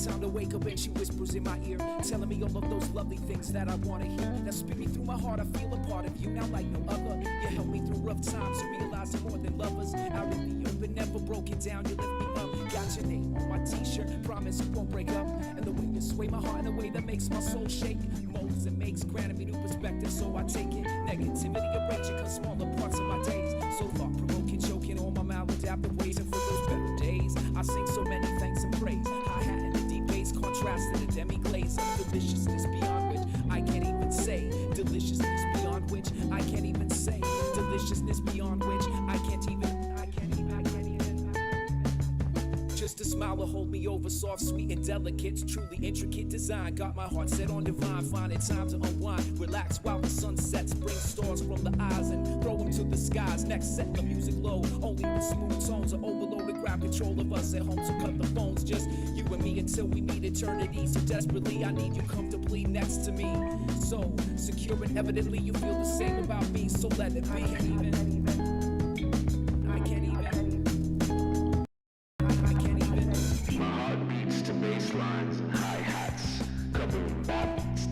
Time to wake up and she whispers in my ear, telling me all of those lovely things that I want to hear. That spin me through my heart, I feel a part of you now like no other. You help me through rough times to realize I'm more than lovers. Out in the open, never broken down, you lift me up. Got your name on my t-shirt, promise you won't break up. And the way you sway my heart in a way that makes my soul shake. Molds and makes, granted me new perspective, so I take it. Negativity erasing, cause smaller parts of my days. So thought-provoking, choking all my maladaptive ways. And for those better days, I sing so many thanks and praise. Hi-hat and the deep bass contrasted a demi-glaze of deliciousness beyond which I can't even say. Deliciousness beyond which I can't even say. Deliciousness beyond which I can't even. Just a smile will hold me over, soft, sweet, and delicate. Truly intricate design, got my heart set on divine. Finding time to unwind, relax while the sun sets. Bring stars from the eyes and throw them to the skies. Next, set the music low, only with smooth tones. Are overloaded, grab control of us at home, so cut the phones. Just you and me until we meet eternity. So desperately, I need you comfortably next to me. So secure and evidently, you feel the same about me. So let it be. I can't even. Lines and hi-hats, covering baps.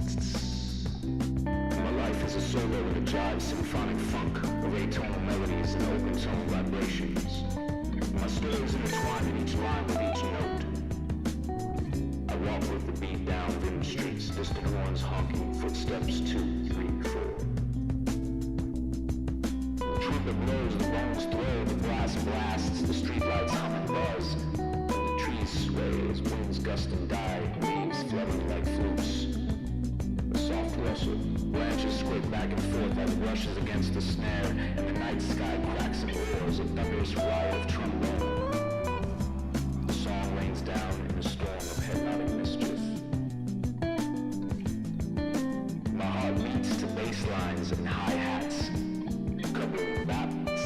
My life is a solo in a jive, symphonic funk, of atonal melodies and open tone vibrations. My story's intertwined in each line with each note. I walk with the beat down dim streets, distant horns honking, footsteps 2, 3, 4. The trumpet blows, the bones throw, the brass blasts, the streetlights hum and buzz. Sway as winds gust and die, leaves fluttering like flutes. A soft rustle, branches scrape back and forth as it rushes against the snare, and the night sky cracks and roars, a thunderous riot of trombone. The song rains down in a storm of hypnotic mischief. My heart beats to bass lines and hi-hats, covering baps.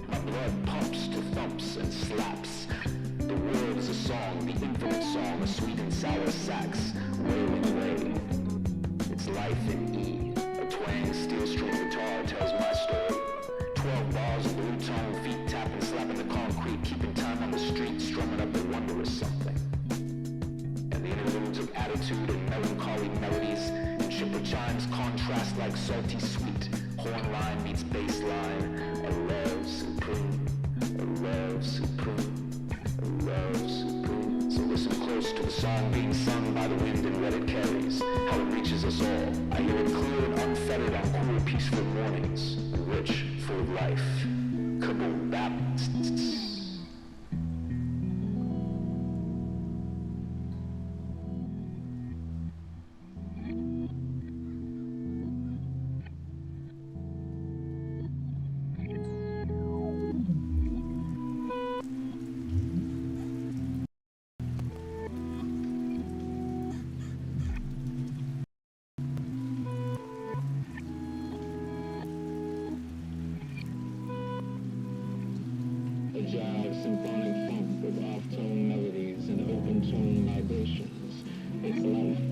My blood pumps to thumps and slaps. The world is a song, the infinite song, a sweet and sour sax, wailing away. It's life in E. A twang steel string guitar tells my story. 12 bars of blue tone, feet tapping, slapping the concrete, keeping time on the street, strumming up a wondrous something. And the interludes of attitude and melancholy melodies and chipper chimes contrast like salty sweet. Horn line meets bass line, a love supreme, a love supreme. Love supreme. So listen close to the song being sung by the wind and what it carries, how it reaches us all. I hear it clear and unfettered on cool, peaceful mornings, rich, full of life. Kaboom, bap. Jive symphonic funk with off-tone melodies and open-tone vibrations. It's life.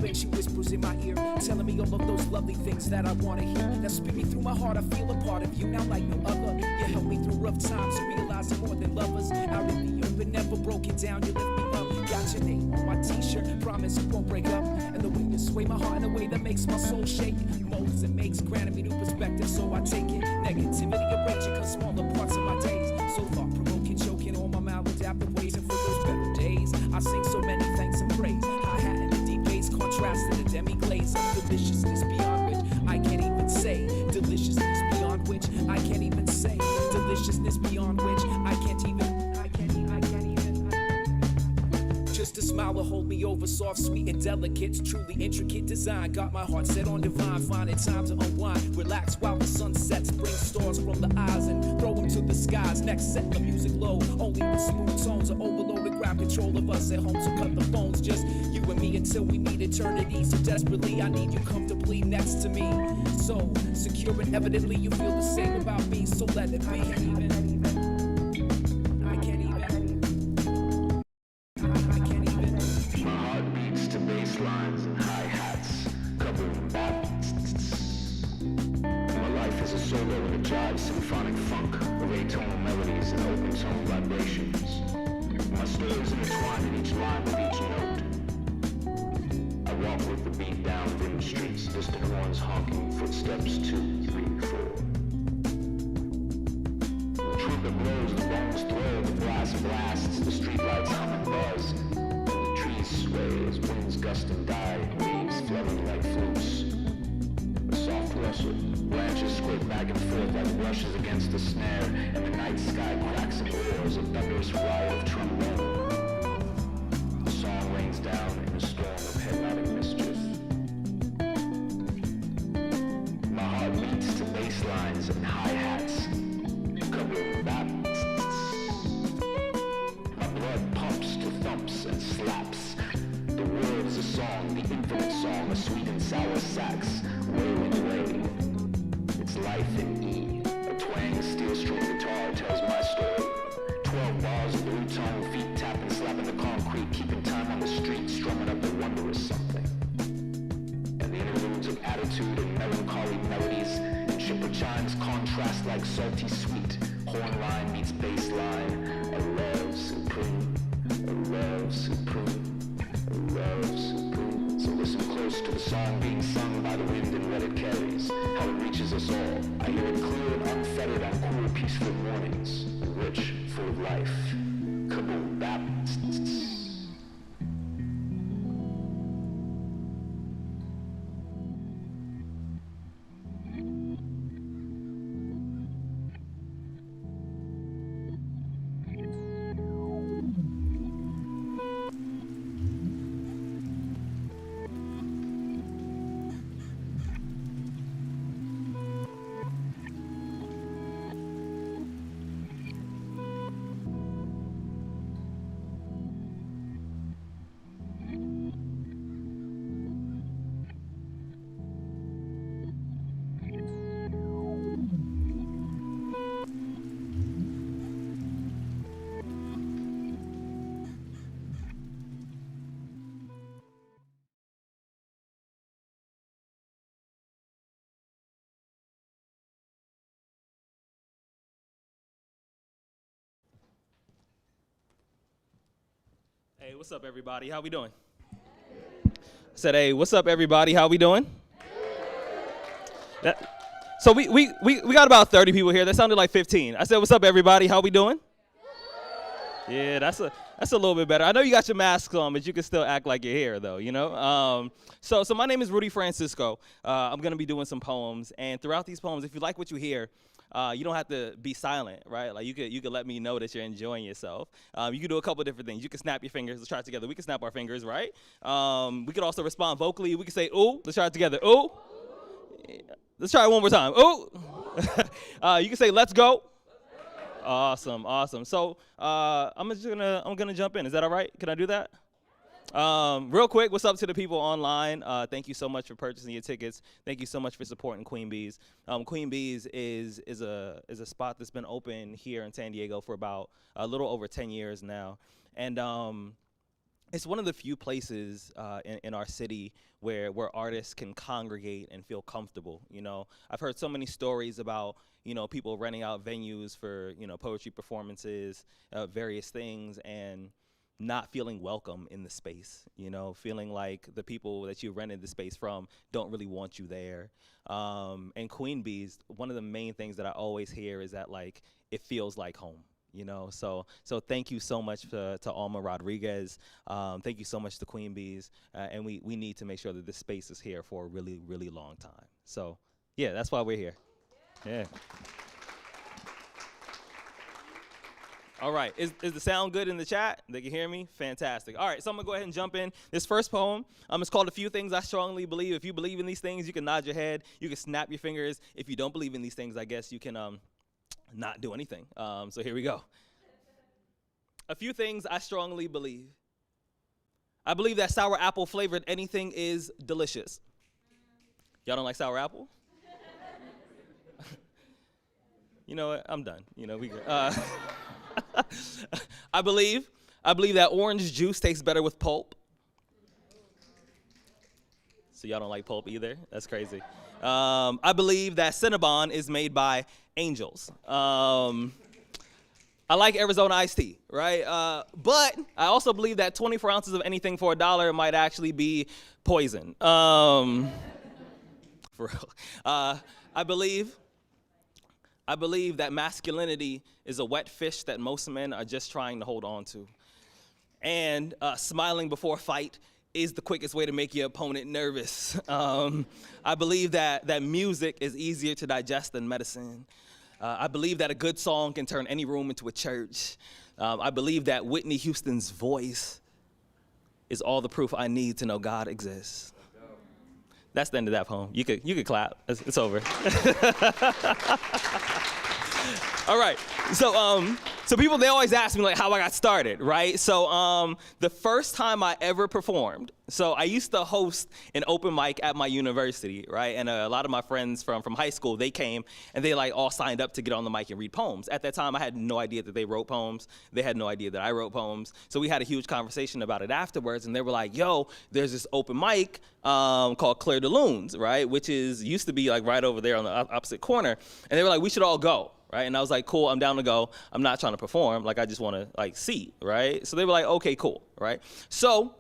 when she whispers in my ear, telling me all of those lovely things that I wanna hear. Now spin me through my heart, I feel a part of you now like no other. You help me through rough times and realize I'm more than lovers. Out in the open, never broken down, you lift me up. Got your name on my t-shirt, promise you won't break up. And the way you sway my heart in a way that makes my soul shake. Molds and makes, granted me new perspective, so I take it. Negativity erase it, cause smaller parts of my days. So thought-provoking, choking all my maladaptive ways. And for those better days, I sing so many thanks and praise. Hi-hat and the deep bass, contrast to the demi-glaze of deliciousness beyond which I can't even say. Deliciousness beyond which I can't even say. Deliciousness beyond which I can't even. Just a smile will hold me over, soft, sweet, and delicate. Truly intricate design, got my heart set on divine. Finding time to unwind, relax while the sun sets. Bring stars from the eyes and throw them to the skies. Next, set the music low, only with smooth tones. Are overloaded, grab control of us at home, so cut the phones. Just you and me until we meet eternity. So desperately, I need you comfortably next to me. So secure and evidently, you feel the same about me. So let it be. Lines and hi-hats, covering bass. My life is a solo in a jive symphonic funk of atonal melodies and open tone vibrations. My stories intertwined in each line with each note. I walk with the beat down dim streets, distant horns honking, footsteps 2, 3, 4. The trumpet blows, the bones throw, the brass blasts, the streetlights hum and buzz. Sway as winds gust and die, leaves flowing like flutes. A soft rustle, branches squirt back and forth like brushes against a snare, and the night sky cracks and roars, a thunderous riot of trombone. The song rains down in a storm of hypnotic mischief. My heart beats to bass lines and hi-hats, covering bass. My blood pumps to thumps and slaps. The world is a song, the infinite song, a sweet and sour sax, wailing away. It's life in E. A twang steel string guitar tells my story. 12 bars of blue tone, feet tapping, slapping the concrete, keeping time on the street, strumming up a wondrous something. And the interludes of attitude and melancholy melodies and chipper chimes contrast like salty sweet. Horn line meets bass line, a love supreme, a love supreme. Love supreme. So listen close to the song being sung by the wind and what it carries, how it reaches us all. I hear it clear and unfettered on cool, peaceful mornings, rich, full of life. Kaboom, bap. Hey, what's up, everybody? How we doing? I said, hey, what's up, everybody? How we doing? So we got about 30 people here. That sounded like 15. I said, what's up, everybody? How we doing? Yeah, that's a little bit better. I know you got your masks on, but you can still act like you're here, though, you know? So my name is Rudy Francisco. I'm going to be doing some poems. And throughout these poems, if you like what you hear, you don't have to be silent, right? Like you could let me know that you're enjoying yourself. You can do a couple different things. You can snap your fingers. Let's try it together. We can snap our fingers, right? We could also respond vocally. We can say, ooh. Let's try it together. Ooh. Yeah. Let's try it one more time. Ooh. You can say, let's go. Awesome. So I'm gonna jump in. Is that all right? Can I do that? Real quick, what's up to the people online? Thank you so much for purchasing your tickets. Thank you so much for supporting Queen Bees. Queen Bees is a spot that's been open here in San Diego for about a little over 10 years now, and it's one of the few places in our city where artists can congregate and feel comfortable. You know, I've heard so many stories about, you know, people renting out venues for, you know, poetry performances, various things, and not feeling welcome in the space, you know, feeling like the people that you rented the space from don't really want you there. And Queen Bees, one of the main things that I always hear is that, like, it feels like home. You know, so thank you so much to Alma Rodriguez. Thank you so much to Queen Bees. And we need to make sure that this space is here for a really, really long time. So, yeah, that's why we're here. Yeah. All right, is the sound good in the chat? They can hear me? Fantastic. All right, so I'm gonna go ahead and jump in. This first poem, it's called A Few Things I Strongly Believe. If you believe in these things, you can nod your head, you can snap your fingers. If you don't believe in these things, I guess you can not do anything. So here we go. A few things I strongly believe. I believe that sour apple flavored anything is delicious. Y'all don't like sour apple? You know what? I'm done. You know, we good. I believe that orange juice tastes better with pulp. So y'all don't like pulp either? That's crazy. I believe that Cinnabon is made by angels. I like Arizona iced tea, right? But I also believe that 24 ounces of anything for $1 might actually be poison. For real. I believe that masculinity is a wet fish that most men are just trying to hold on to. And smiling before a fight is the quickest way to make your opponent nervous. I believe that music is easier to digest than medicine. I believe that a good song can turn any room into a church. I believe that Whitney Houston's voice is all the proof I need to know God exists. That's the end of that poem. You could clap. It's over. All right. So people, they always ask me, like, how I got started, right? So the first time I ever performed, so I used to host an open mic at my university, right? And a lot of my friends from high school, they came and they like all signed up to get on the mic and read poems. At that time, I had no idea that they wrote poems. They had no idea that I wrote poems. So we had a huge conversation about it afterwards, and they were like, yo, there's this open mic called Claire de Lune's, right? Which used to be like right over there on the opposite corner. And they were like, we should all go. Right? And I was like, cool, I'm down to go. I'm not trying to perform. Like, I just want to, like, see, right? So they were like, okay, cool, right? So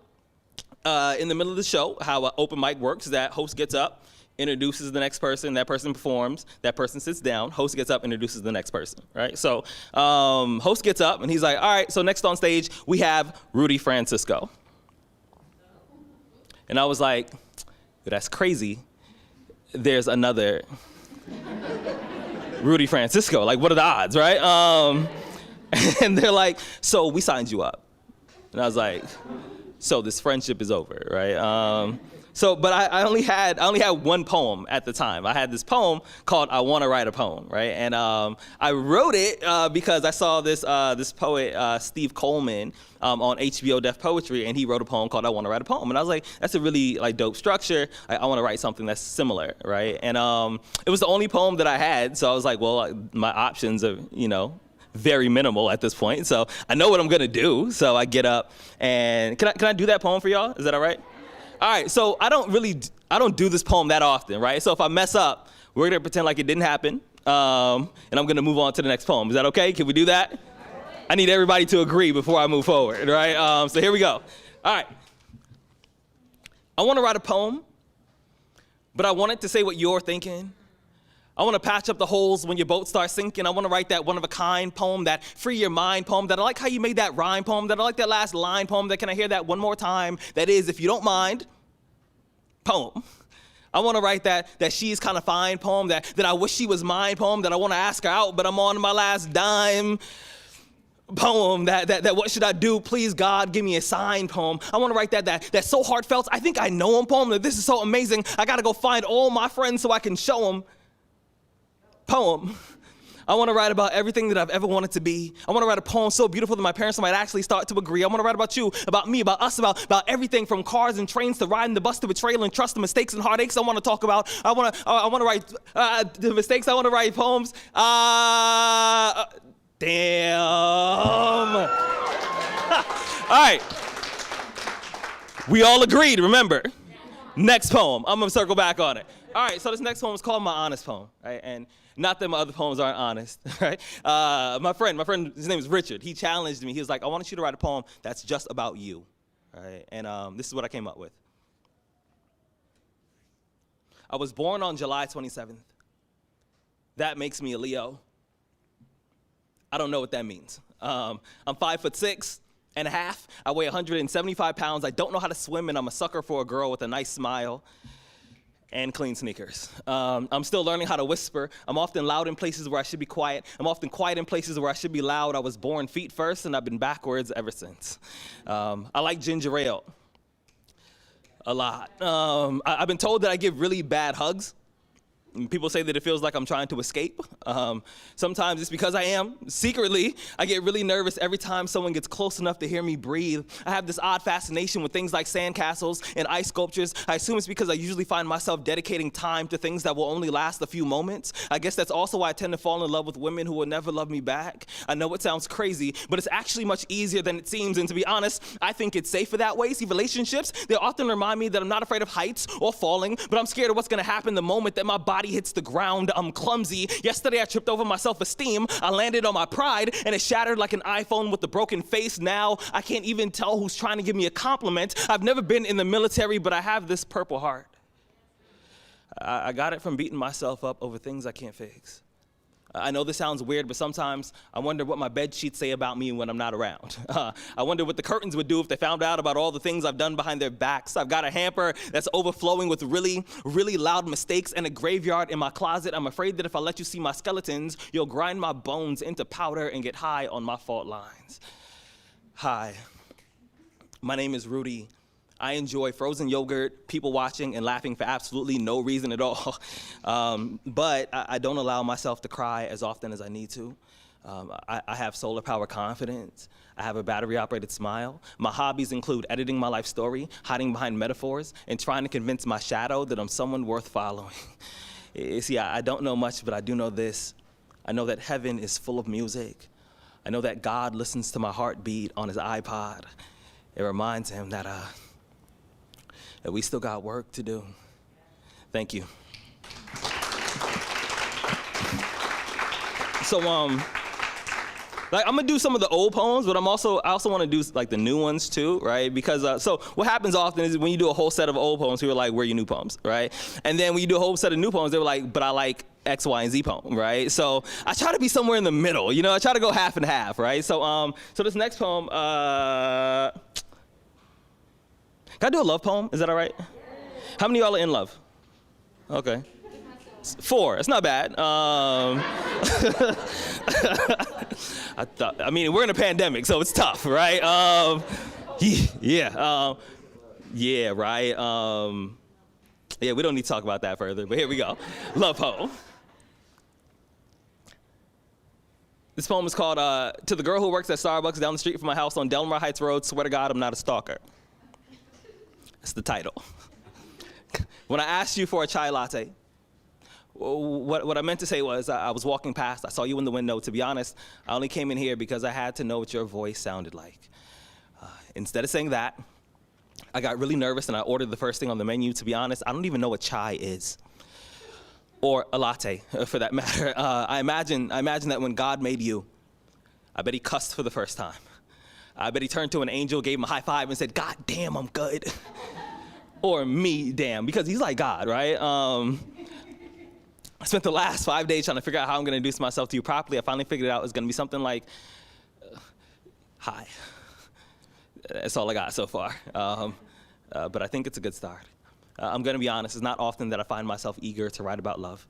in the middle of the show, how an open mic works is that host gets up, introduces the next person, that person performs, that person sits down, host gets up, introduces the next person, right? So host gets up, and he's like, all right, so next on stage, we have Rudy Francisco. And I was like, that's crazy. There's another Rudy Francisco, like, what are the odds, right? And they're like, so we signed you up. And I was like, so this friendship is over, right? But I only had one poem at the time. I had this poem called I Want to Write a Poem, right? And I wrote it because I saw this poet, Steve Coleman, on HBO Def Poetry, and he wrote a poem called I Want to Write a Poem. And I was like, that's a really like dope structure. I want to write something that's similar, right? And it was the only poem that I had, so I was like, well, my options are, you know, very minimal at this point. So I know what I'm gonna do. So I get up and can I do that poem for y'all? Is that all right? All right, so I don't do this poem that often, right? So if I mess up, we're gonna pretend like it didn't happen, and I'm gonna move on to the next poem. Is that okay? Can we do that? I need everybody to agree before I move forward, right? So here we go. All right. I want to write a poem, but I want it to say what you're thinking. I want to patch up the holes when your boat starts sinking. I want to write that one-of-a-kind poem, that free your mind poem, that I like how you made that rhyme poem, that I like that last line poem, that can I hear that one more time? That is, if you don't mind, poem. I want to write that she's kind of fine poem, that I wish she was mine poem, that I want to ask her out, but I'm on my last dime poem, that what should I do? Please, God, give me a sign poem. I want to write that so heartfelt, I think I know him poem, that this is so amazing, I got to go find all my friends so I can show them poem. I want to write about everything that I've ever wanted to be. I want to write a poem so beautiful that my parents might actually start to agree. I want to write about you, about me, about us, about everything from cars and trains to riding the bus to betrayal and trust, the mistakes and heartaches I want to talk about. I want to write the mistakes. I want to write poems. Damn. All right. We all agreed, remember? Next poem. I'm going to circle back on it. All right, so this next poem is called My Honest Poem, right? And not that my other poems aren't honest, right? My friend, his name is Richard. He challenged me. He was like, I want you to write a poem that's just about you, right? And this is what I came up with. I was born on July 27th. That makes me a Leo. I don't know what that means. I'm 5'6" and a half. I weigh 175 pounds. I don't know how to swim, and I'm a sucker for a girl with a nice smile and clean sneakers. I'm still learning how to whisper. I'm often loud in places where I should be quiet. I'm often quiet in places where I should be loud. I was born feet first, and I've been backwards ever since. I like ginger ale a lot. I've been told that I give really bad hugs. People say that it feels like I'm trying to escape. Sometimes it's because I am. Secretly, I get really nervous every time someone gets close enough to hear me breathe. I have this odd fascination with things like sandcastles and ice sculptures. I assume it's because I usually find myself dedicating time to things that will only last a few moments. I guess that's also why I tend to fall in love with women who will never love me back. I know it sounds crazy, but it's actually much easier than it seems. And to be honest, I think it's safer that way. See, relationships, they often remind me that I'm not afraid of heights or falling, but I'm scared of what's gonna happen the moment that my body hits the ground. I'm clumsy. Yesterday I tripped over my self-esteem. I landed on my pride and it shattered like an iPhone with a broken face. Now I can't even tell who's trying to give me a compliment. I've never been in the military, but I have this purple heart. I got it from beating myself up over things I can't fix. I know this sounds weird, but sometimes I wonder what my bed sheets say about me when I'm not around. I wonder what the curtains would do if they found out about all the things I've done behind their backs. I've got a hamper that's overflowing with really, really loud mistakes and a graveyard in my closet. I'm afraid that if I let you see my skeletons, you'll grind my bones into powder and get high on my fault lines. Hi, my name is Rudy. I enjoy frozen yogurt, people watching, and laughing for absolutely no reason at all. But I don't allow myself to cry as often as I need to. I have solar power confidence. I have a battery-operated smile. My hobbies include editing my life story, hiding behind metaphors, and trying to convince my shadow that I'm someone worth following. See, I don't know much, but I do know this. I know that heaven is full of music. I know that God listens to my heartbeat on his iPod. It reminds him that we still got work to do. Thank you. So, like, I'm gonna do some of the old poems, but I also want to do like the new ones too, right? Because so what happens often is when you do a whole set of old poems, people are like, "Where are your new poems?" Right? And then when you do a whole set of new poems, they were like, "But I like X, Y, and Z poem," right? So I try to be somewhere in the middle, you know. I try to go half and half, right? So this next poem. Can I do a love poem? Is that all right? How many of y'all are in love? Okay. 4. It's not bad. I mean, we're in a pandemic, so it's tough, right? Yeah, right. Yeah, we don't need to talk about that further, but here we go. Love poem. This poem is called To the Girl Who Works at Starbucks Down the Street from my house on Delmar Heights Road. Swear to God, I'm not a stalker. That's the title. When I asked you for a chai latte, what I meant to say was I was walking past, I saw you in the window. To be honest, I only came in here because I had to know what your voice sounded like. Instead of saying that, I got really nervous and I ordered the first thing on the menu. To be honest, I don't even know what chai is. Or a latte, for that matter. I imagine that when God made you, I bet he cussed for the first time. I bet he turned to an angel, gave him a high five, and said, "God damn, I'm good." Or me, damn, because he's like God, right? I spent the last 5 days trying to figure out how I'm gonna introduce myself to you properly. I finally figured it out. It's gonna be something like, hi. That's all I got so far. But I think it's a good start. I'm gonna be honest, it's not often that I find myself eager to write about love.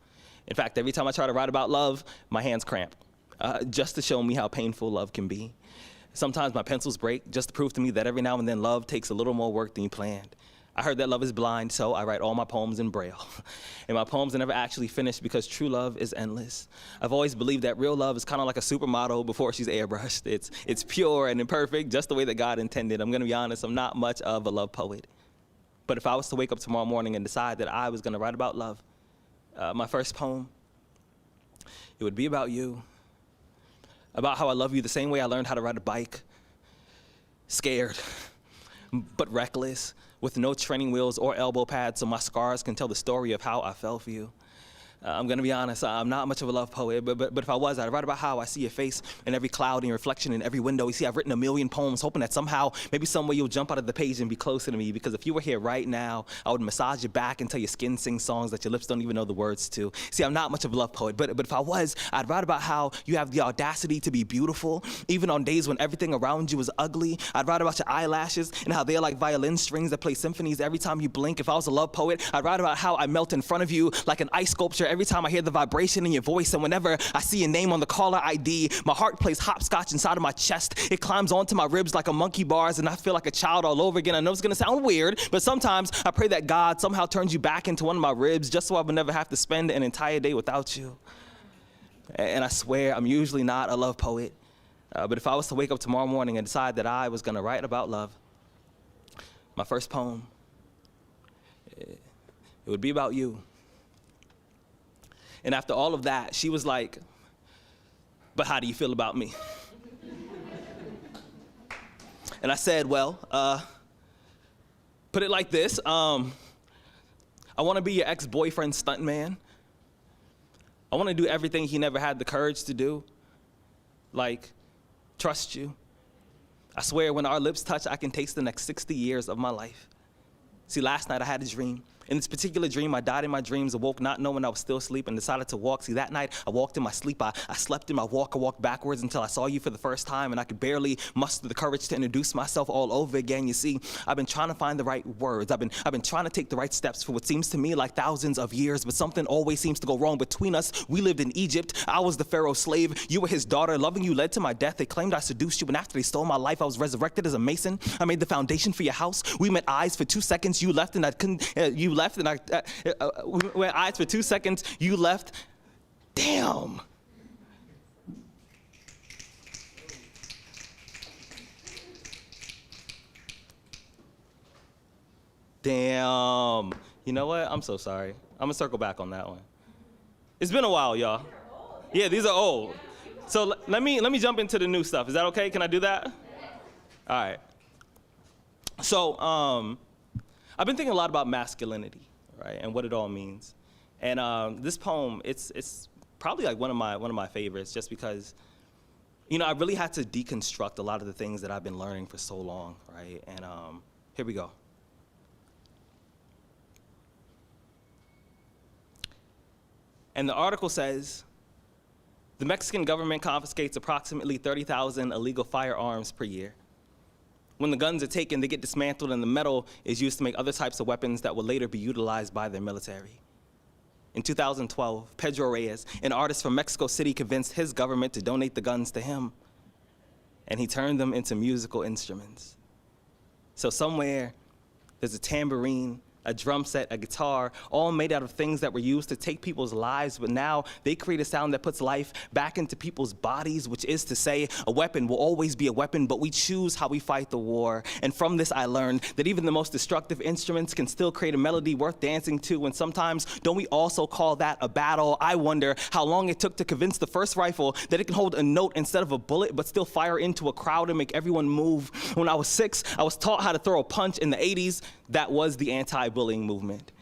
In fact, every time I try to write about love, my hands cramp, just to show me how painful love can be. Sometimes my pencils break just to prove to me that every now and then love takes a little more work than you planned. I heard that love is blind, so I write all my poems in Braille. And my poems are never actually finished because true love is endless. I've always believed that real love is kind of like a supermodel before she's airbrushed. It's pure and imperfect, just the way that God intended. I'm gonna be honest, I'm not much of a love poet. But if I was to wake up tomorrow morning and decide that I was gonna write about love, my first poem, it would be about you. About how I love you the same way I learned how to ride a bike. Scared. but reckless, with no training wheels or elbow pads, so my scars can tell the story of how I fell for you. I'm gonna be honest, I'm not much of a love poet, but if I was, I'd write about how I see your face in every cloud and your reflection in every window. You see, I've written a million poems, hoping that somehow, maybe some way you'll jump out of the page and be closer to me, because if you were here right now, I would massage your back until your skin sings songs that your lips don't even know the words to. See, I'm not much of a love poet, but if I was, I'd write about how you have the audacity to be beautiful, even on days when everything around you is ugly. I'd write about your eyelashes and how they're like violin strings that play symphonies every time you blink. If I was a love poet, I'd write about how I melt in front of you like an ice sculpture every time I hear the vibration in your voice, and whenever I see your name on the caller ID, my heart plays hopscotch inside of my chest. It climbs onto my ribs like a monkey bars, and I feel like a child all over again. I know it's gonna sound weird, but sometimes I pray that God somehow turns you back into one of my ribs just so I would never have to spend an entire day without you. And I swear, I'm usually not a love poet, but if I was to wake up tomorrow morning and decide that I was gonna write about love, my first poem, it would be about you. And after all of that, she was like, but how do you feel about me? And I said, well, put it like this. I want to be your ex-boyfriend's stuntman. I want to do everything he never had the courage to do. Like, trust you. I swear, when our lips touch, I can taste the next 60 years of my life. See, last night I had a dream. In this particular dream, I died in my dreams, awoke not knowing I was still asleep, and decided to walk. See, that night, I walked in my sleep. I slept in my walk. I walked backwards until I saw you for the first time, and I could barely muster the courage to introduce myself all over again. You see, I've been trying to find the right words. I've been trying to take the right steps for what seems to me like thousands of years, but something always seems to go wrong between us. We lived in Egypt. I was the Pharaoh's slave. You were his daughter. Loving you led to my death. They claimed I seduced you, and after they stole my life, I was resurrected as a mason. I made the foundation for your house. We met eyes for 2 seconds. You left, and I couldn't. You left, and I. We went eyes for 2 seconds, you left. Damn. Damn. You know what? I'm so sorry. I'm gonna circle back on that one. It's been a while, y'all. Yeah, these are old. So let me jump into the new stuff. Is that okay? Can I do that? All right. So I've been thinking a lot about masculinity, right, and what it all means. And this poem, it's probably like one of my favorites, just because, you know, I really had to deconstruct a lot of the things that I've been learning for so long, right? And here we go. And the article says, the Mexican government confiscates approximately 30,000 illegal firearms per year. When the guns are taken, they get dismantled, and the metal is used to make other types of weapons that will later be utilized by their military. In 2012, Pedro Reyes, an artist from Mexico City, convinced his government to donate the guns to him, and he turned them into musical instruments. So somewhere, there's a tambourine, a drum set, a guitar, all made out of things that were used to take people's lives, but now they create a sound that puts life back into people's bodies, which is to say, a weapon will always be a weapon, but we choose how we fight the war. And from this, I learned that even the most destructive instruments can still create a melody worth dancing to, and sometimes, don't we also call that a battle? I wonder how long it took to convince the first rifle that it can hold a note instead of a bullet, but still fire into a crowd and make everyone move. When I was 6, I was taught how to throw a punch. In the 80s, that was the anti-bullying movement.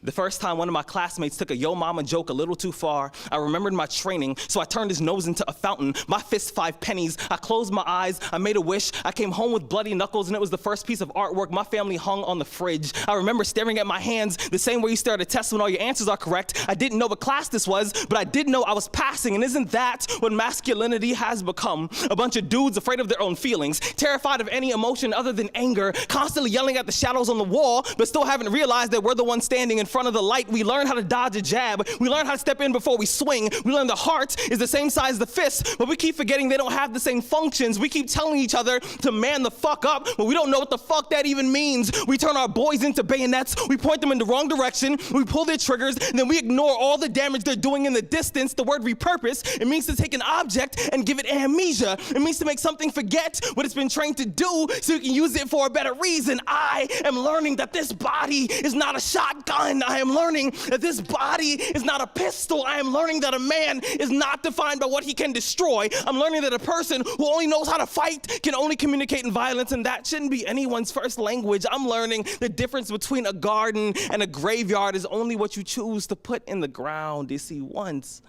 The first time one of my classmates took a yo mama joke a little too far, I remembered my training, so I turned his nose into a fountain. My fist 5 pennies. I closed my eyes. I made a wish. I came home with bloody knuckles, and it was the first piece of artwork my family hung on the fridge. I remember staring at my hands the same way you stare at a test when all your answers are correct. I didn't know what class this was, but I did know I was passing, and isn't that what masculinity has become? A bunch of dudes afraid of their own feelings, terrified of any emotion other than anger, constantly yelling at the shadows on the wall, but still haven't realized that we're the ones standing in front of the light. We learn how to dodge a jab. We learn how to step in before we swing. We learn the heart is the same size as the fist, but we keep forgetting they don't have the same functions. We keep telling each other to man the fuck up, but we don't know what the fuck that even means. We turn our boys into bayonets. We point them in the wrong direction. We pull their triggers, and then we ignore all the damage they're doing in the distance. The word repurpose, it means to take an object and give it amnesia. It means to make something forget what it's been trained to do so you can use it for a better reason. I am learning that this body is not a shotgun. one, I am learning that this body is not a pistol. I am learning that a man is not defined by what he can destroy. I'm learning that a person who only knows how to fight can only communicate in violence, and that shouldn't be anyone's first language. I'm learning the difference between a garden and a graveyard is only what you choose to put in the ground. You see, once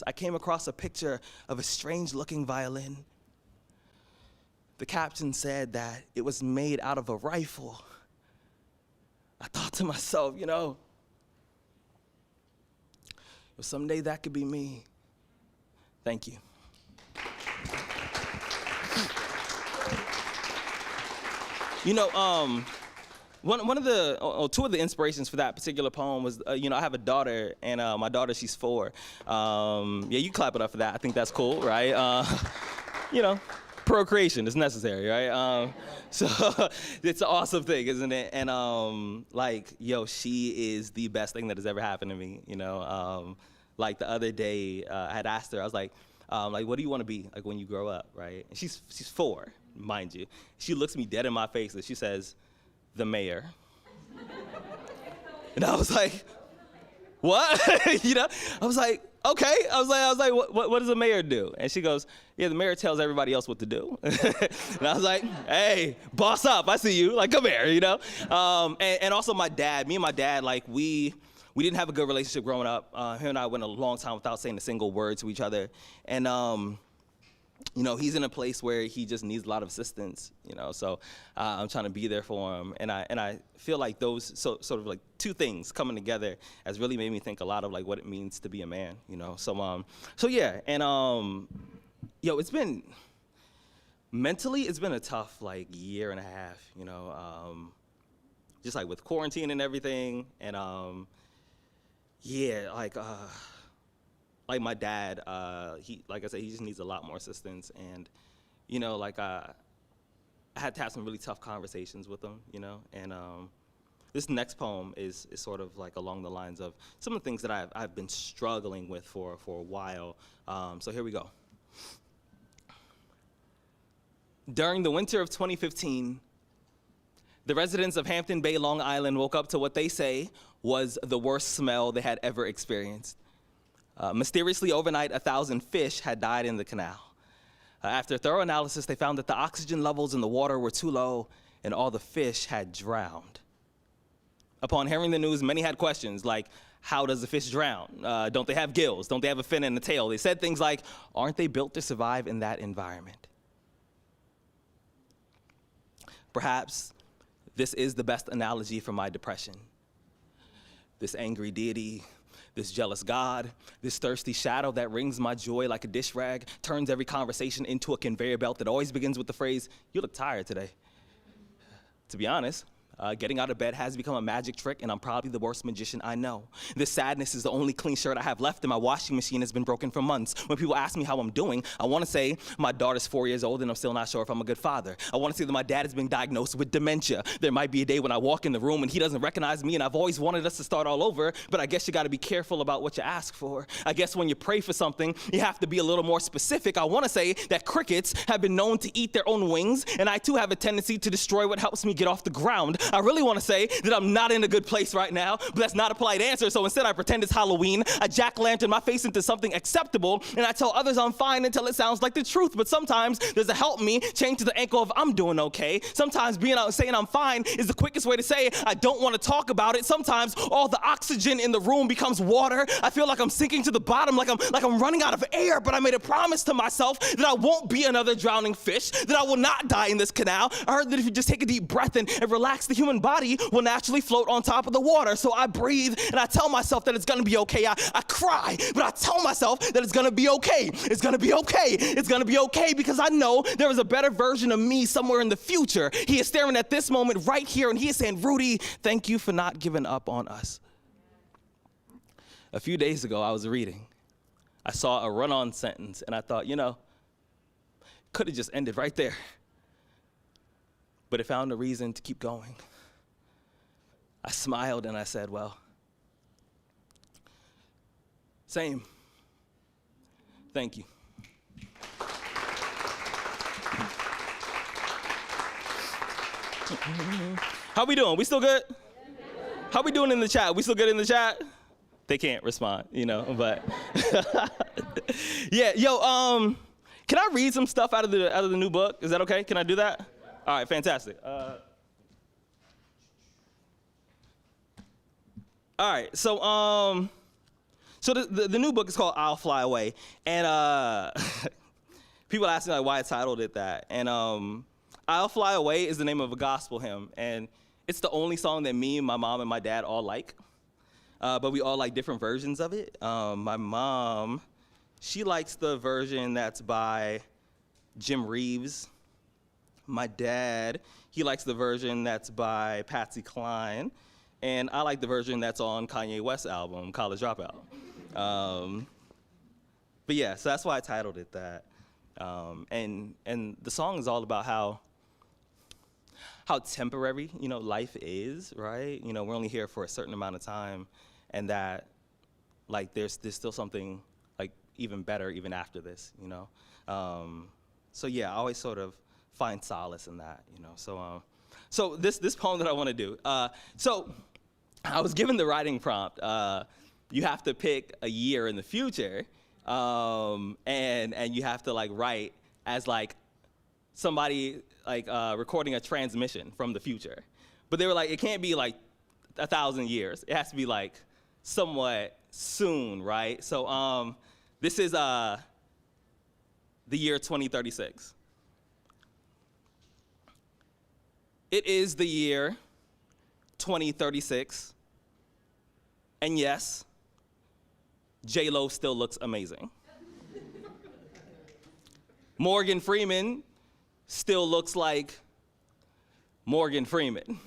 I came across a picture of a strange-looking violin. The caption said that it was made out of a rifle. I thought to myself, someday that could be me. Thank you. Two of the inspirations for that particular poem was, I have a daughter, and my daughter, she's 4. You clap it up for that. I think that's cool, right? Procreation is necessary, right? So it's an awesome thing, isn't it? And she is the best thing that has ever happened to me. Like the other day, I had asked her, I was like, what do you want to be like when you grow up, right? And she's 4, mind you. She looks me dead in my face and she says, the mayor. And I was like, what? I was like, okay. I was like, what does a mayor do? And she goes, yeah, the mayor tells everybody else what to do. And I was like, hey, boss up, I see you. Like, come here, And also me and my dad, we didn't have a good relationship growing up. Him and I went a long time without saying a single word to each other. And, he's in a place where he just needs a lot of assistance, so I'm trying to be there for him. And I feel like those sort of like two things coming together has really made me think a lot of like what it means to be a man, So yeah, and it's been, mentally, it's been a tough like year and a half, just like with quarantine and everything. And like my dad, he, like I said, he just needs a lot more assistance. And, I had to have some really tough conversations with him, And this next poem is sort of like along the lines of some of the things that I've been struggling with for a while. So here we go. During the winter of 2015, the residents of Hampton Bay, Long Island woke up to what they say was the worst smell they had ever experienced. Mysteriously, overnight, 1,000 fish had died in the canal. After thorough analysis, they found that the oxygen levels in the water were too low and all the fish had drowned. Upon hearing the news, many had questions like, how does a fish drown? Don't they have gills? Don't they have a fin and a tail? They said things like, aren't they built to survive in that environment? Perhaps this is the best analogy for my depression. This angry deity, this jealous God, this thirsty shadow that wrings my joy like a dish rag, turns every conversation into a conveyor belt that always begins with the phrase, you look tired today. To be honest, getting out of bed has become a magic trick, and I'm probably the worst magician I know. This sadness is the only clean shirt I have left, and my washing machine has been broken for months. When people ask me how I'm doing, I want to say my daughter's 4 years old, and I'm still not sure if I'm a good father. I want to say that my dad has been diagnosed with dementia. There might be a day when I walk in the room and he doesn't recognize me, and I've always wanted us to start all over, but I guess you got to be careful about what you ask for. I guess when you pray for something, you have to be a little more specific. I want to say that crickets have been known to eat their own wings, and I too have a tendency to destroy what helps me get off the ground. I really want to say that I'm not in a good place right now, but that's not a polite answer, so instead I pretend it's Halloween, I jack-lantern my face into something acceptable, and I tell others I'm fine until it sounds like the truth. But sometimes there's a help me change to the ankle of I'm doing okay. Sometimes saying I'm fine is the quickest way to say I don't want to talk about it. Sometimes all the oxygen in the room becomes water. I feel like I'm sinking to the bottom, like I'm running out of air, but I made a promise to myself that I won't be another drowning fish, that I will not die in this canal. I heard that if you just take a deep breath and relax, the human body will naturally float on top of the water. So I breathe and I tell myself that it's gonna be okay. I cry, but I tell myself that it's gonna be okay. It's gonna be okay. It's gonna be okay because I know there is a better version of me somewhere in the future. He is staring at this moment right here and he is saying, Rudy, thank you for not giving up on us. A few days ago, I was reading. I saw a run-on sentence and I thought, could have just ended right there. But it found a reason to keep going. I smiled and I said, well, same. Thank you. How we doing? We still good? How we doing in the chat? We still good in the chat? They can't respond, but yeah, can I read some stuff out of the new book? Is that okay? Can I do that? All right, fantastic. All right, so the new book is called I'll Fly Away, and people ask me like why I titled it that, and I'll Fly Away is the name of a gospel hymn, and it's the only song that me, my mom, and my dad all like, but we all like different versions of it. My mom, she likes the version that's by Jim Reeves. My dad, he likes the version that's by Patsy Cline, and I like the version that's on Kanye West's album, College Dropout. But yeah, so that's why I titled it that. And the song is all about how temporary, life is, right? We're only here for a certain amount of time, and that, like, there's still something, like, even better even after this, So yeah, I always sort of find solace in that, So this poem that I want to do. So I was given the writing prompt. You have to pick a year in the future, and you have to like write as like somebody like recording a transmission from the future. But they were like, it can't be like 1,000 years. It has to be like somewhat soon, right? So this is the year 2036. It is the year 2036, and yes, J-Lo still looks amazing. Morgan Freeman still looks like Morgan Freeman.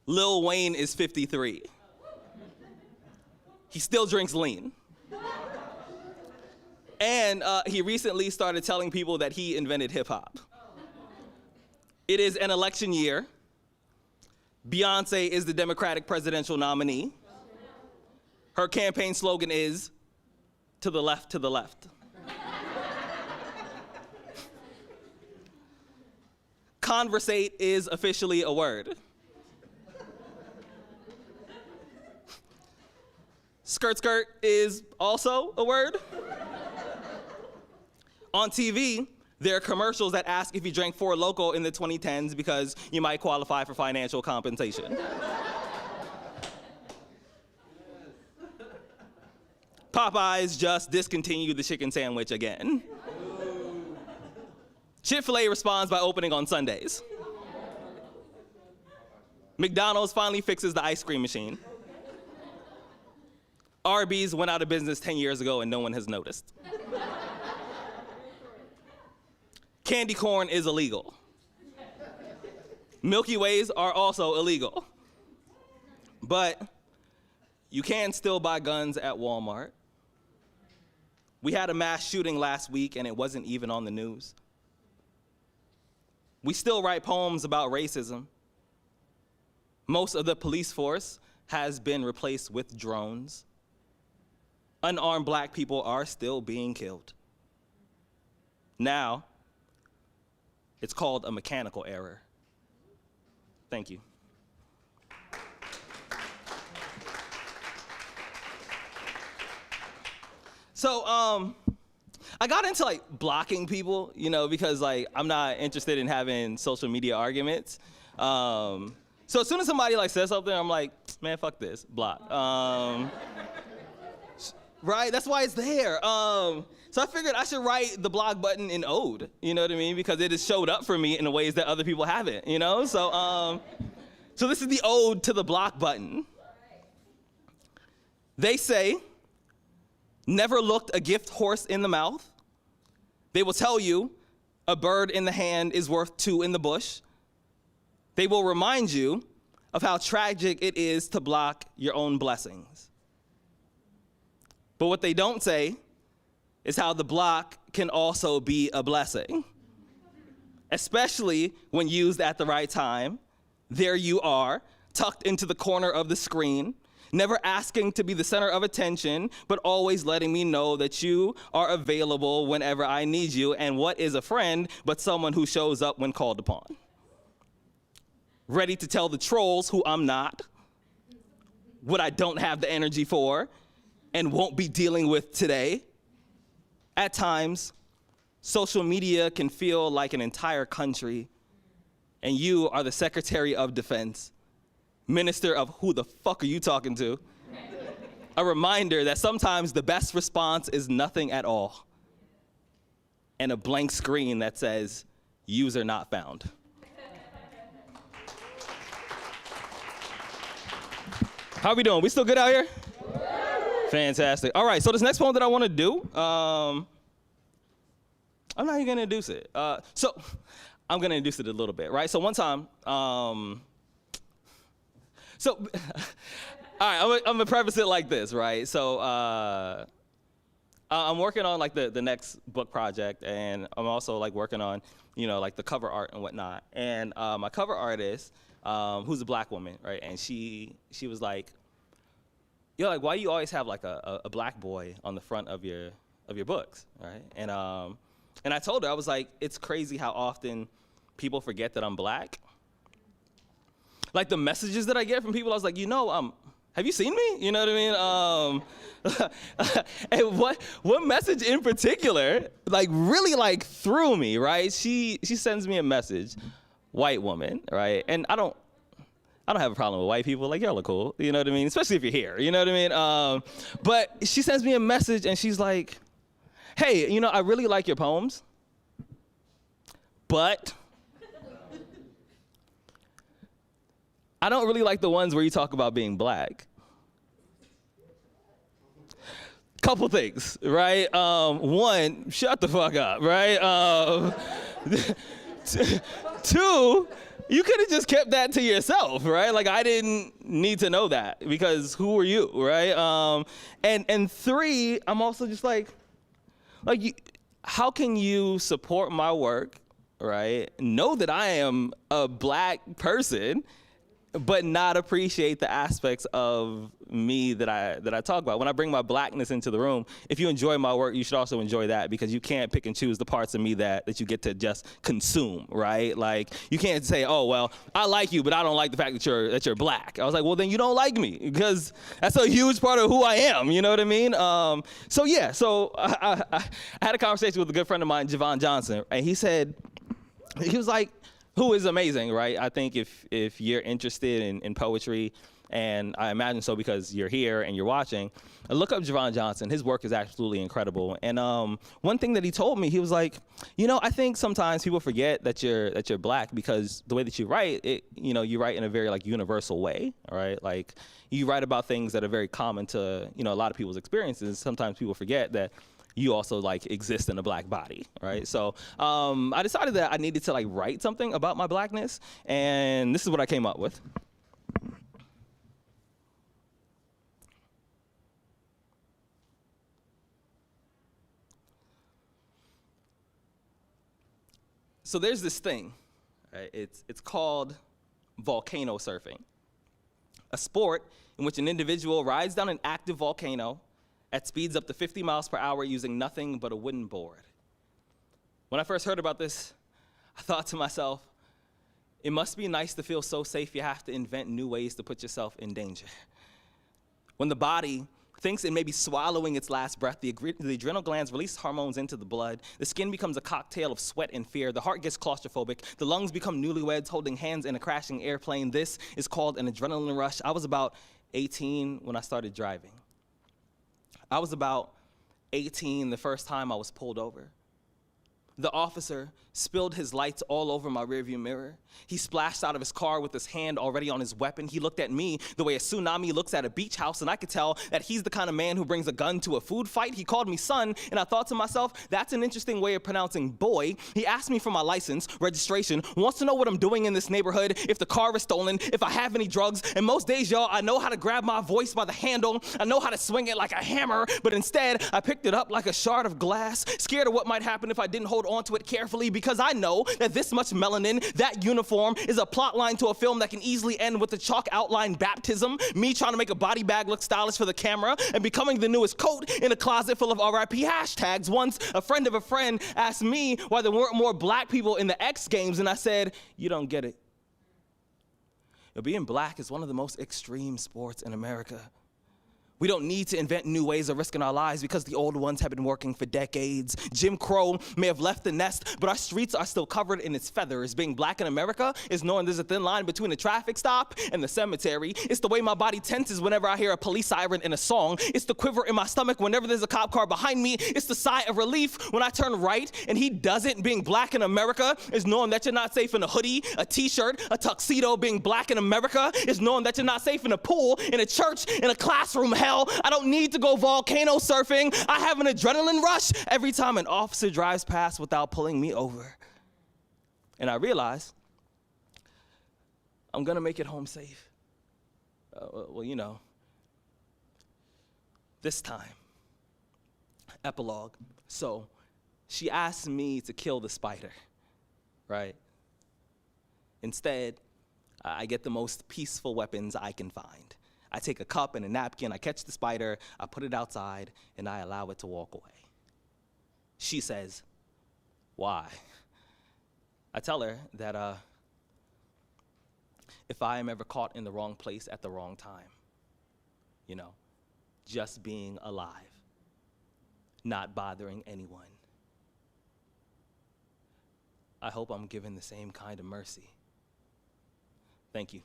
Lil Wayne is 53. He still drinks lean. And he recently started telling people that he invented hip hop. It is an election year. Beyonce is the Democratic presidential nominee. Her campaign slogan is, "To the left, to the left." Conversate is officially a word. Skirt skirt is also a word. On TV, there are commercials that ask if you drank Four Loko in the 2010s because you might qualify for financial compensation. Popeyes just discontinued the chicken sandwich again. Chick-fil-A responds by opening on Sundays. McDonald's finally fixes the ice cream machine. Arby's went out of business 10 years ago and no one has noticed. Candy corn is illegal. Milky Ways are also illegal. But you can still buy guns at Walmart. We had a mass shooting last week and it wasn't even on the news. We still write poems about racism. Most of the police force has been replaced with drones. Unarmed black people are still being killed. Now, it's called a mechanical error. Thank you. So, I got into like blocking people, because like I'm not interested in having social media arguments. So as soon as somebody like says something, I'm like, man, fuck this, block. Right? That's why it's there. So I figured I should write the block button in ode, you know what I mean? Because it has showed up for me in ways that other people haven't, So, so this is the ode to the block button. They say, never looked a gift horse in the mouth. They will tell you a bird in the hand is worth two in the bush. They will remind you of how tragic it is to block your own blessings. But what they don't say is how the block can also be a blessing, especially when used at the right time. There you are, tucked into the corner of the screen, never asking to be the center of attention, but always letting me know that you are available whenever I need you. And what is a friend but someone who shows up when called upon? ready to tell the trolls who I'm not, what I don't have the energy for, and won't be dealing with today. At times, social media can feel like an entire country, and you are the Secretary of Defense, Minister of who the fuck are you talking to? A reminder that sometimes the best response is nothing at all, and a blank screen that says, user not found. How we doing? We still good out here? Fantastic. All right, so this next poem that I want to do, I'm not even going to introduce it. So I'm going to introduce it a little bit, right? So one time, all right, I'm going to preface it like this, right? So I'm working on like the next book project, and I'm also like working on, you know, like the cover art and whatnot. And my cover artist, who's a black woman, right? And she was like, yo, like, why do you always have like a black boy on the front of your books, right? And I told her, I was like, it's crazy how often people forget that I'm black. Like the messages that I get from people, I was like, you know, have you seen me? You know what I mean? And what message in particular, like really like threw me, right? She sends me a message, white woman, right? And I don't have a problem with white people. Like, y'all are cool, you know what I mean? Especially if you're here, you know what I mean? But she sends me a message and she's like, hey, you know, I really like your poems, but I don't really like the ones where you talk about being black. Couple things, right? One, shut the fuck up, right? Two, you could have just kept that to yourself, right? Like, I didn't need to know that because who are you, right? And three, I'm also just like, how can you support my work, right? Know that I am a black person, but not appreciate the aspects of me that I talk about. When I bring my blackness into the room, if you enjoy my work, you should also enjoy that, because you can't pick and choose the parts of me that you get to just consume, right? Like, you can't say, oh, well, I like you, but I don't like the fact that you're black. I was like, well, then you don't like me, because that's a huge part of who I am, you know what I mean? So yeah, I had a conversation with a good friend of mine, Javon Johnson, and he was like, who is amazing, right? I think if you're interested in poetry, and I imagine so because you're here and you're watching, look up Javon Johnson. His work is absolutely incredible. And one thing that he told me, he was like, you know, I think sometimes people forget that you're black because the way that you write, you write in a very like universal way, right? Like, you write about things that are very common to, you know, a lot of people's experiences. Sometimes people forget that you also like exist in a black body, right? So I decided that I needed to like write something about my blackness, and this is what I came up with. So there's this thing, right? It's called volcano surfing, a sport in which an individual rides down an active volcano at speeds up to 50 miles per hour using nothing but a wooden board. When I first heard about this, I thought to myself, it must be nice to feel so safe you have to invent new ways to put yourself in danger. When the body thinks it may be swallowing its last breath, the adrenal glands release hormones into the blood, the skin becomes a cocktail of sweat and fear, the heart gets claustrophobic, the lungs become newlyweds holding hands in a crashing airplane. This is called an adrenaline rush. I was about 18 when I started driving. I was about 18 the first time I was pulled over. The officer spilled his lights all over my rearview mirror. He splashed out of his car with his hand already on his weapon. He looked at me the way a tsunami looks at a beach house, and I could tell that he's the kind of man who brings a gun to a food fight. He called me son, and I thought to myself, that's an interesting way of pronouncing boy. He asked me for my license, registration, wants to know what I'm doing in this neighborhood, if the car is stolen, if I have any drugs, and most days, y'all, I know how to grab my voice by the handle. I know how to swing it like a hammer, but instead, I picked it up like a shard of glass, scared of what might happen if I didn't hold onto it carefully, because I know that this much melanin, that uniform, is a plot line to a film that can easily end with a chalk outline baptism, me trying to make a body bag look stylish for the camera, and becoming the newest coat in a closet full of RIP hashtags. Once, a friend of a friend asked me why there weren't more black people in the X Games, and I said, you don't get it. Being black is one of the most extreme sports in America. We don't need to invent new ways of risking our lives because the old ones have been working for decades. Jim Crow may have left the nest, but our streets are still covered in its feathers. Being black in America is knowing there's a thin line between a traffic stop and the cemetery. It's the way my body tenses whenever I hear a police siren in a song. It's the quiver in my stomach whenever there's a cop car behind me. It's the sigh of relief when I turn right and he doesn't. Being black in America is knowing that you're not safe in a hoodie, a t-shirt, a tuxedo. Being black in America is knowing that you're not safe in a pool, in a church, in a classroom. Hell, I don't need to go volcano surfing. I have an adrenaline rush every time an officer drives past without pulling me over. And I realize I'm gonna make it home safe. This time. Epilogue. So she asked me to kill the spider, right? Instead, I get the most peaceful weapons I can find. I take a cup and a napkin, I catch the spider, I put it outside, and I allow it to walk away. She says, why? I tell her that if I am ever caught in the wrong place at the wrong time, just being alive, not bothering anyone, I hope I'm given the same kind of mercy. Thank you.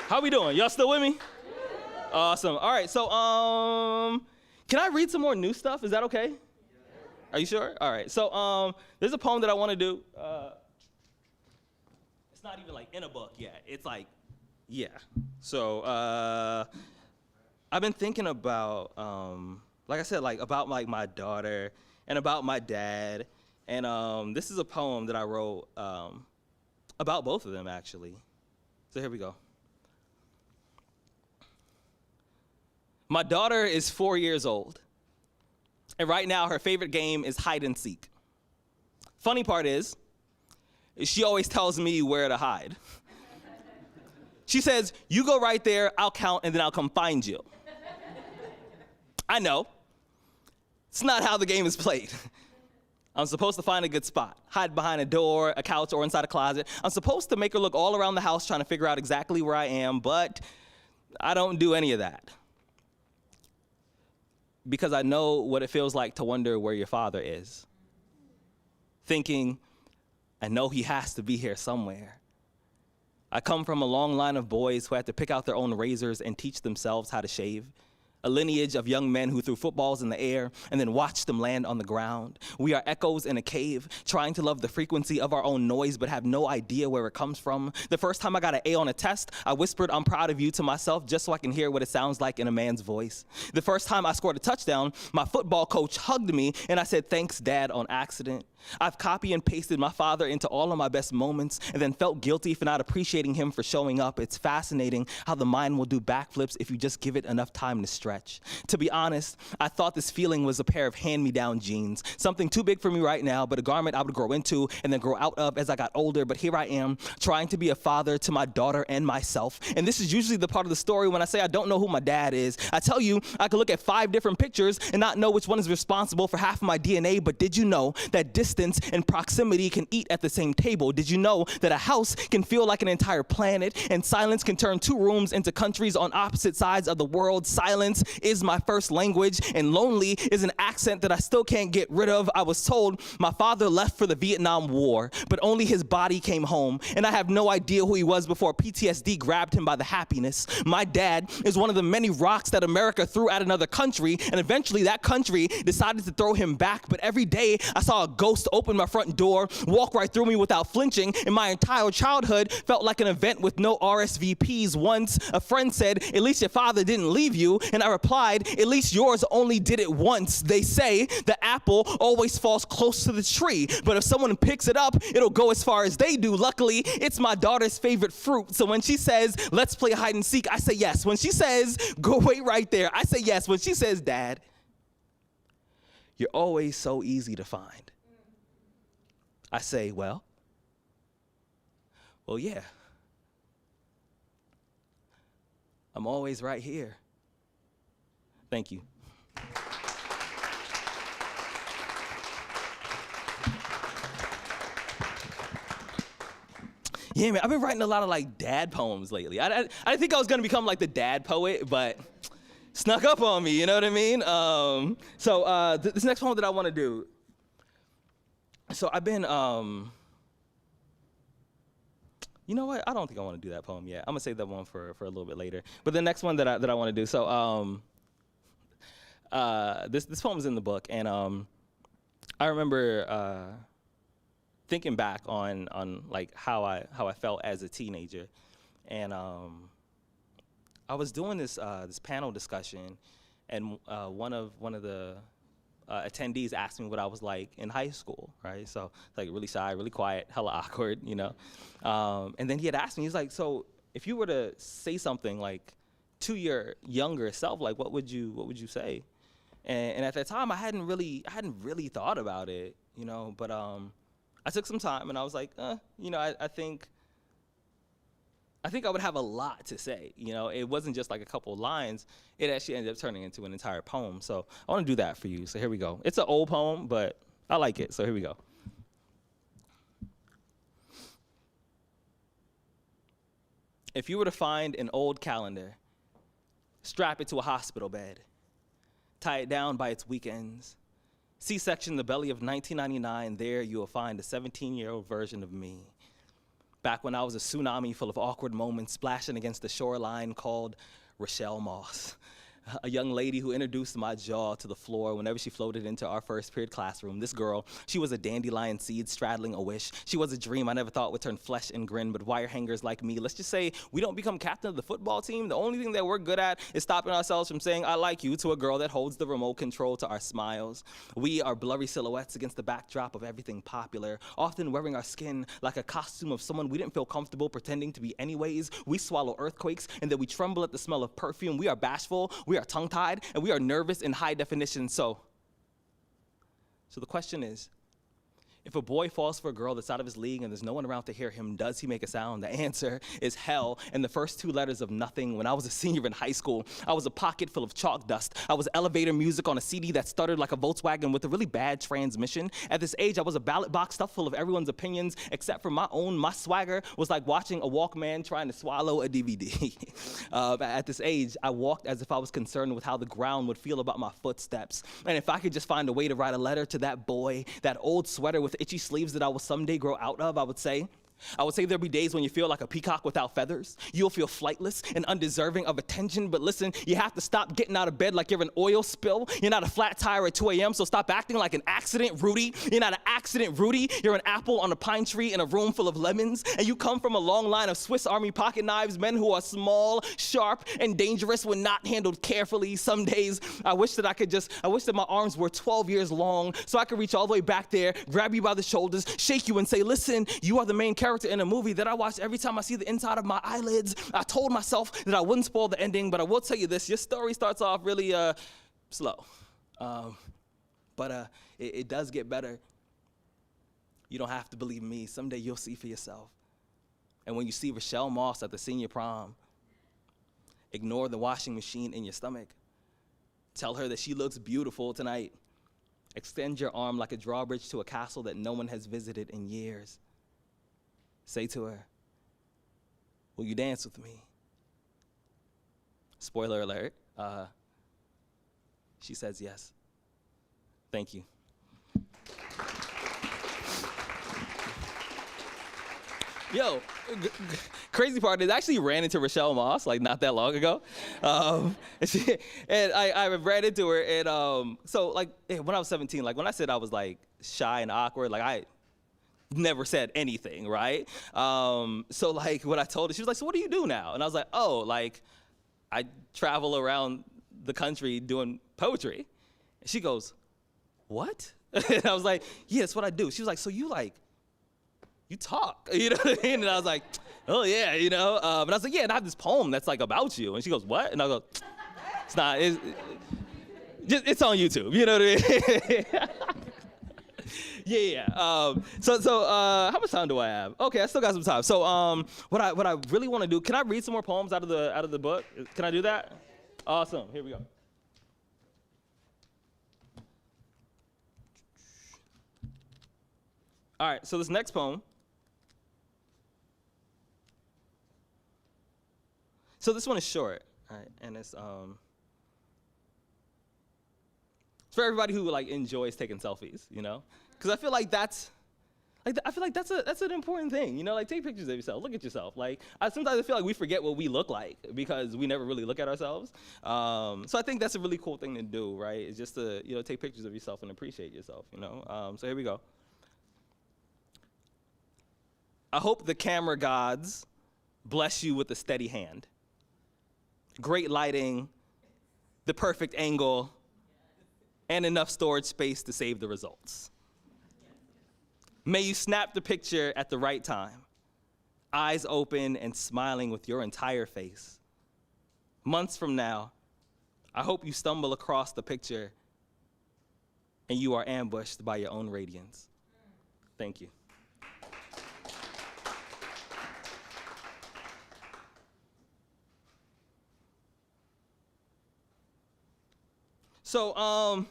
How we doing? Y'all still with me? Awesome. All right, so can I read some more new stuff? Is that okay? Are you sure? All right, so there's a poem that I want to do. It's not even like in a book yet. It's like, yeah. So I've been thinking about, like I said, about my daughter and about my dad. And this is a poem that I wrote about both of them, actually. So here we go. My daughter is 4 years old, and right now her favorite game is hide and seek. Funny part is, she always tells me where to hide. She says, you go right there, I'll count, and then I'll come find you. I know. It's not how the game is played. I'm supposed to find a good spot, hide behind a door, a couch, or inside a closet. I'm supposed to make her look all around the house trying to figure out exactly where I am, but I don't do any of that. Because I know what it feels like to wonder where your father is. Thinking, I know he has to be here somewhere. I come from a long line of boys who had to pick out their own razors and teach themselves how to shave. A lineage of young men who threw footballs in the air and then watched them land on the ground. We are echoes in a cave, trying to love the frequency of our own noise, but have no idea where it comes from. The first time I got an A on a test, I whispered, I'm proud of you to myself, just so I can hear what it sounds like in a man's voice. The first time I scored a touchdown, my football coach hugged me, and I said, thanks, Dad, on accident. I've copy and pasted my father into all of my best moments and then felt guilty for not appreciating him for showing up. It's fascinating how the mind will do backflips if you just give it enough time to stretch. To be honest, I thought this feeling was a pair of hand-me-down jeans, something too big for me right now, but a garment I would grow into and then grow out of as I got older. But here I am, trying to be a father to my daughter and myself. And this is usually the part of the story when I say I don't know who my dad is. I tell you, I could look at 5 different pictures and not know which one is responsible for half of my DNA, but did you know that distance and proximity can eat at the same table? Did you know that a house can feel like an entire planet and silence can turn 2 rooms into countries on opposite sides of the world? Silence is my first language, and lonely is an accent that I still can't get rid of. I was told my father left for the Vietnam War, but only his body came home, and I have no idea who he was before PTSD grabbed him by the happiness. My dad is one of the many rocks that America threw at another country, and eventually that country decided to throw him back. But every day I saw a ghost open my front door, walk right through me without flinching, and my entire childhood felt like an event with no RSVPs. Once a friend said, at least your father didn't leave you, and I replied, at least yours only did it once. They say the apple always falls close to the tree, but if someone picks it up, it'll go as far as they do. Luckily, it's my daughter's favorite fruit, so when she says, let's play hide and seek, I say yes. When she says, go wait right there, I say yes. When she says, Dad, you're always so easy to find, I say, well, yeah. I'm always right here. Thank you. Yeah, man, I've been writing a lot of like dad poems lately. I didn't think I was gonna become like the dad poet, but snuck up on me, you know what I mean? This next poem that I wanna do, so I've been, you know what? I don't think I wanna do that poem yet. I'm gonna save that one for a little bit later. But the next one that I wanna do, this poem is in the book, and I remember thinking back on like how I felt as a teenager, and I was doing this panel discussion, and one of the attendees asked me what I was like in high school, right? So like really shy, really quiet, hella awkward, you know. And then he had asked me, he was like, so if you were to say something like to your younger self, like what would you say? And at that time, I hadn't really thought about it, you know. But I took some time, and I was like, you know, I think I would have a lot to say. You know, it wasn't just like a couple of lines. It actually ended up turning into an entire poem. So I want to do that for you. So here we go. It's an old poem, but I like it. So here we go. If you were to find an old calendar, strap it to a hospital bed, tie it down by its weekends, C-section the belly of 1999, there you will find a 17-year-old version of me. Back when I was a tsunami full of awkward moments splashing against the shoreline called Rochelle Moss. A young lady who introduced my jaw to the floor whenever she floated into our first period classroom. This girl, she was a dandelion seed straddling a wish. She was a dream I never thought would turn flesh and grin, but wire hangers like me, let's just say we don't become captain of the football team. The only thing that we're good at is stopping ourselves from saying I like you to a girl that holds the remote control to our smiles. We are blurry silhouettes against the backdrop of everything popular, often wearing our skin like a costume of someone we didn't feel comfortable pretending to be anyways. We swallow earthquakes and then we tremble at the smell of perfume. We are bashful, we are tongue-tied, and we are nervous in high definition. So the question is, if a boy falls for a girl that's out of his league and there's no one around to hear him, does he make a sound? The answer is hell, and the first two letters of nothing. When I was a senior in high school, I was a pocket full of chalk dust. I was elevator music on a CD that stuttered like a Volkswagen with a really bad transmission. At this age, I was a ballot box stuffed full of everyone's opinions, except for my own. My swagger was like watching a Walkman trying to swallow a DVD. At this age, I walked as if I was concerned with how the ground would feel about my footsteps. And if I could just find a way to write a letter to that boy, that old sweater with itchy sleeves that I will someday grow out of, I would say there'll be days when you feel like a peacock without feathers. You'll feel flightless and undeserving of attention, but listen, you have to stop getting out of bed like you're an oil spill. You're not a flat tire at 2 a.m., so stop acting like an accident, Rudy. You're not an accident, Rudy. You're an apple on a pine tree in a room full of lemons, and you come from a long line of Swiss Army pocket knives, men who are small, sharp, and dangerous when not handled carefully. Some days, I wish that my arms were 12 years long, so I could reach all the way back there, grab you by the shoulders, shake you and say, listen, you are the main character in a movie that I watch every time I see the inside of my eyelids. I told myself that I wouldn't spoil the ending, but I will tell you this, your story starts off really slow. But it does get better. You don't have to believe me. Someday you'll see for yourself. And when you see Rochelle Moss at the senior prom, ignore the washing machine in your stomach. Tell her that she looks beautiful tonight. Extend your arm like a drawbridge to a castle that no one has visited in years. Say to her, will you dance with me? Spoiler alert, she says yes. Thank you. Yo, crazy part is I actually ran into Rochelle Moss like not that long ago. And I ran into her, and so like when I was 17, like when I said I was like shy and awkward, like I never said anything, right? So like when I told her, she was like, so what do you do now? And I was like, oh, like I travel around the country doing poetry. And she goes, what? And I was like, yeah, that's what I do. She was like, so you talk, you know what I mean? And I was like, oh yeah, you know? And I was like, yeah, and I have this poem that's like about you. And she goes, what? And I go, it's not, it's on YouTube, you know what I mean? Yeah. So how much time do I have? Okay, I still got some time. So what I really want to do, can I read some more poems out of the book? Can I do that? Awesome. Here we go. All right. So this next poem So this one is short, right? And it's for everybody who like enjoys taking selfies, you know? Because I feel like that's an important thing, you know? Like, take pictures of yourself, look at yourself. Like, sometimes I feel like we forget what we look like because we never really look at ourselves. So I think that's a really cool thing to do, right? It's just to, you know, take pictures of yourself and appreciate yourself, you know? So here we go. I hope the camera gods bless you with a steady hand. Great lighting, the perfect angle, and enough storage space to save the results. May you snap the picture at the right time, eyes open and smiling with your entire face. Months from now, I hope you stumble across the picture and you are ambushed by your own radiance. Thank you. So,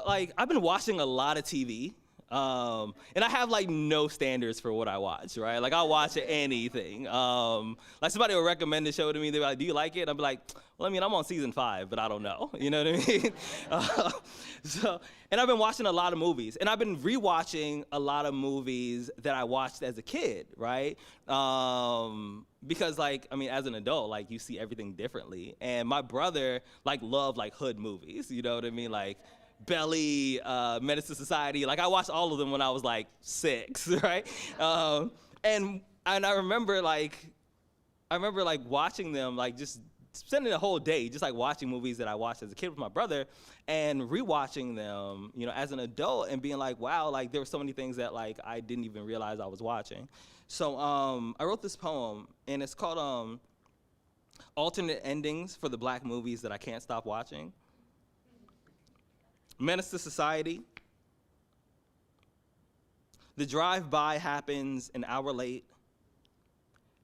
like, I've been watching a lot of TV, and I have, like, no standards for what I watch, right? Like, I'll watch anything. Like, somebody will recommend a show to me, they're like, do you like it? I'll be like, well, I mean, I'm on season 5, but I don't know, you know what I mean? And I've been watching a lot of movies, and I've been rewatching a lot of movies that I watched as a kid, right? Because, like, I mean, as an adult, like, you see everything differently. And my brother, like, loved, like, hood movies, you know what I mean? Like, Belly, Menace to Society. Like, I watched all of them when I was, like, 6, right? And I remember, like, watching them, like, just spending a whole day just, like, watching movies that I watched as a kid with my brother and rewatching them, you know, as an adult and being like, wow, like, there were so many things that, like, I didn't even realize I was watching. So I wrote this poem, and it's called Alternate Endings for the Black Movies That I Can't Stop Watching. Menace to Society. The drive-by happens an hour late,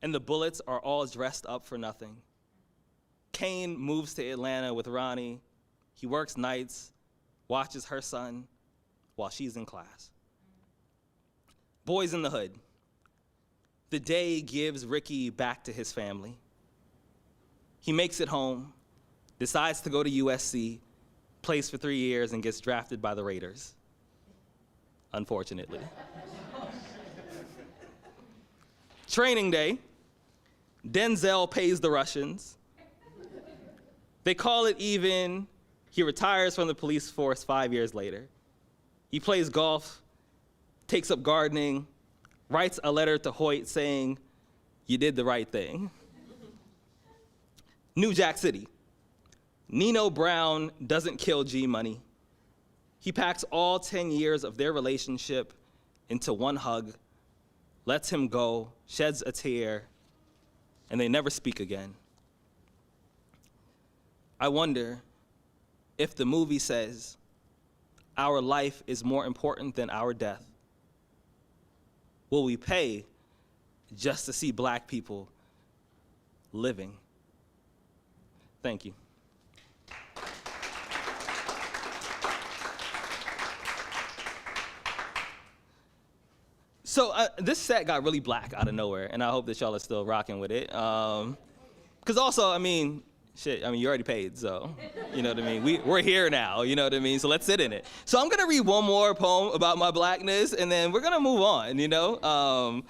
and the bullets are all dressed up for nothing. Kane moves to Atlanta with Ronnie. He works nights, watches her son while she's in class. Boys in the Hood. The day gives Ricky back to his family. He makes it home, decides to go to USC, plays for 3 years, and gets drafted by the Raiders, unfortunately. Training Day. Denzel pays the Russians. They call it even. He retires from the police force 5 years later. He plays golf, takes up gardening, writes a letter to Hoyt saying, you did the right thing. New Jack City. Nino Brown doesn't kill G Money. He packs all 10 years of their relationship into one hug, lets him go, sheds a tear, and they never speak again. I wonder if the movie says our life is more important than our death. Will we pay just to see Black people living? Thank you. So this set got really black out of nowhere, and I hope that y'all are still rocking with it. Because also, I mean, shit, I mean, you already paid, so, you know what I mean? We're here now, you know what I mean? So let's sit in it. So I'm gonna read one more poem about my Blackness, and then we're gonna move on, you know?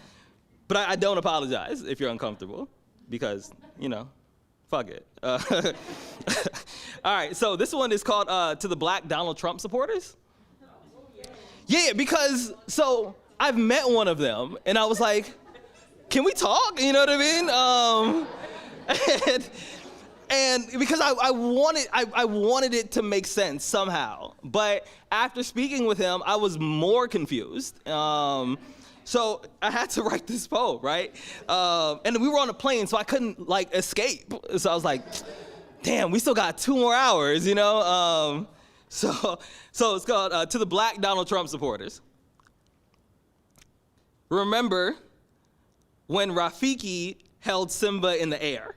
But I don't apologize if you're uncomfortable, because, you know, fuck it. All right, so this one is called To the Black Donald Trump Supporters. Yeah, because, so I've met one of them, and I was like, can we talk? You know what I mean? And because I wanted it to make sense somehow. But after speaking with him, I was more confused. So I had to write this poem, right? And we were on a plane, so I couldn't, like, escape. So I was like, damn, we still got 2 more hours, you know? So it's called To the Black Donald Trump Supporters. Remember when Rafiki held Simba in the air?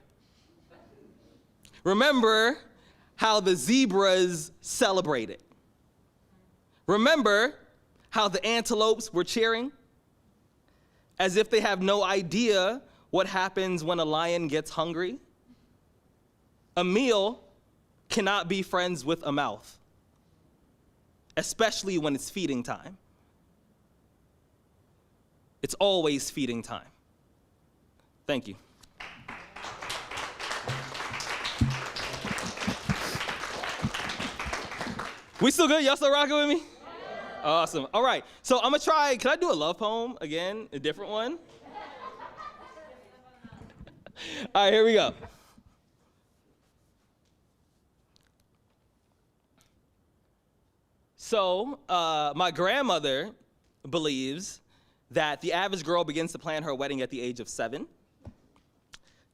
Remember how the zebras celebrated? Remember how the antelopes were cheering? As if they have no idea what happens when a lion gets hungry? A meal cannot be friends with a mouth, especially when it's feeding time. It's always feeding time. Thank you. We still good? Y'all still rocking with me? Awesome. All right. So I'm going to try. Can I do a love poem again? A different one? All right, here we go. So my grandmother believes that the average girl begins to plan her wedding at the age of 7.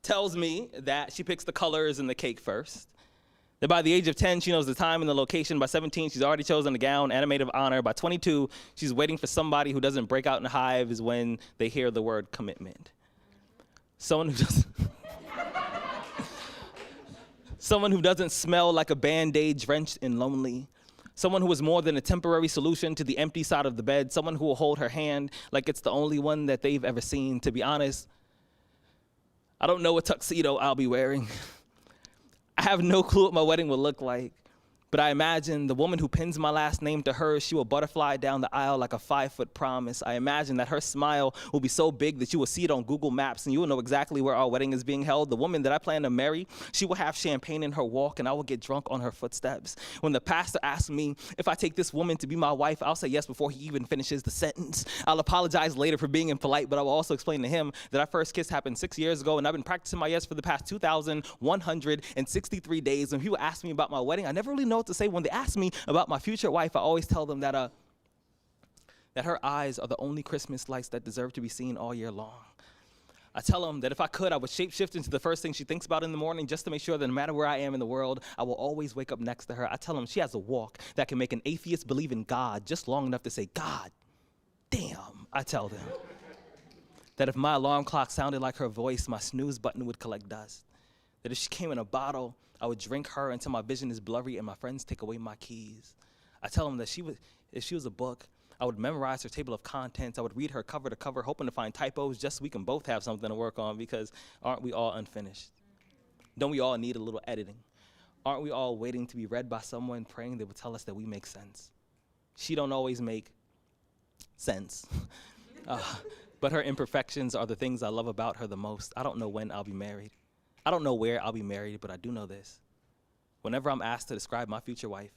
Tells me that she picks the colors and the cake first. That by the age of 10, she knows the time and the location. By 17, she's already chosen the gown and a maid of honor. By 22, she's waiting for somebody who doesn't break out in a hive is when they hear the word commitment. Someone who doesn't smell like a Band-Aid drenched in lonely. Someone who is more than a temporary solution to the empty side of the bed. Someone who will hold her hand like it's the only one that they've ever seen. To be honest, I don't know what tuxedo I'll be wearing. I have no clue what my wedding will look like, but I imagine the woman who pins my last name to hers, she will butterfly down the aisle like a 5-foot promise. I imagine that her smile will be so big that you will see it on Google Maps and you will know exactly where our wedding is being held. The woman that I plan to marry, she will have champagne in her walk and I will get drunk on her footsteps. When the pastor asks me if I take this woman to be my wife, I'll say yes before he even finishes the sentence. I'll apologize later for being impolite, but I will also explain to him that our first kiss happened 6 years ago and I've been practicing my yes for the past 2,163 days. When people ask me about my wedding, I never really know what to say. When they ask me about my future wife, I always tell them that her eyes are the only Christmas lights that deserve to be seen all year long. I tell them that if I could, I would shapeshift into the first thing she thinks about in the morning just to make sure that no matter where I am in the world, I will always wake up next to her. I tell them she has a walk that can make an atheist believe in God just long enough to say, God damn. I tell them that if my alarm clock sounded like her voice, my snooze button would collect dust. That if she came in a bottle, I would drink her until my vision is blurry and my friends take away my keys. I tell them that if she was a book, I would memorize her table of contents. I would read her cover to cover, hoping to find typos just so we can both have something to work on, because aren't we all unfinished? Don't we all need a little editing? Aren't we all waiting to be read by someone, praying they will tell us that we make sense? She don't always make sense. But her imperfections are the things I love about her the most. I don't know when I'll be married. I don't know where I'll be married, but I do know this. Whenever I'm asked to describe my future wife,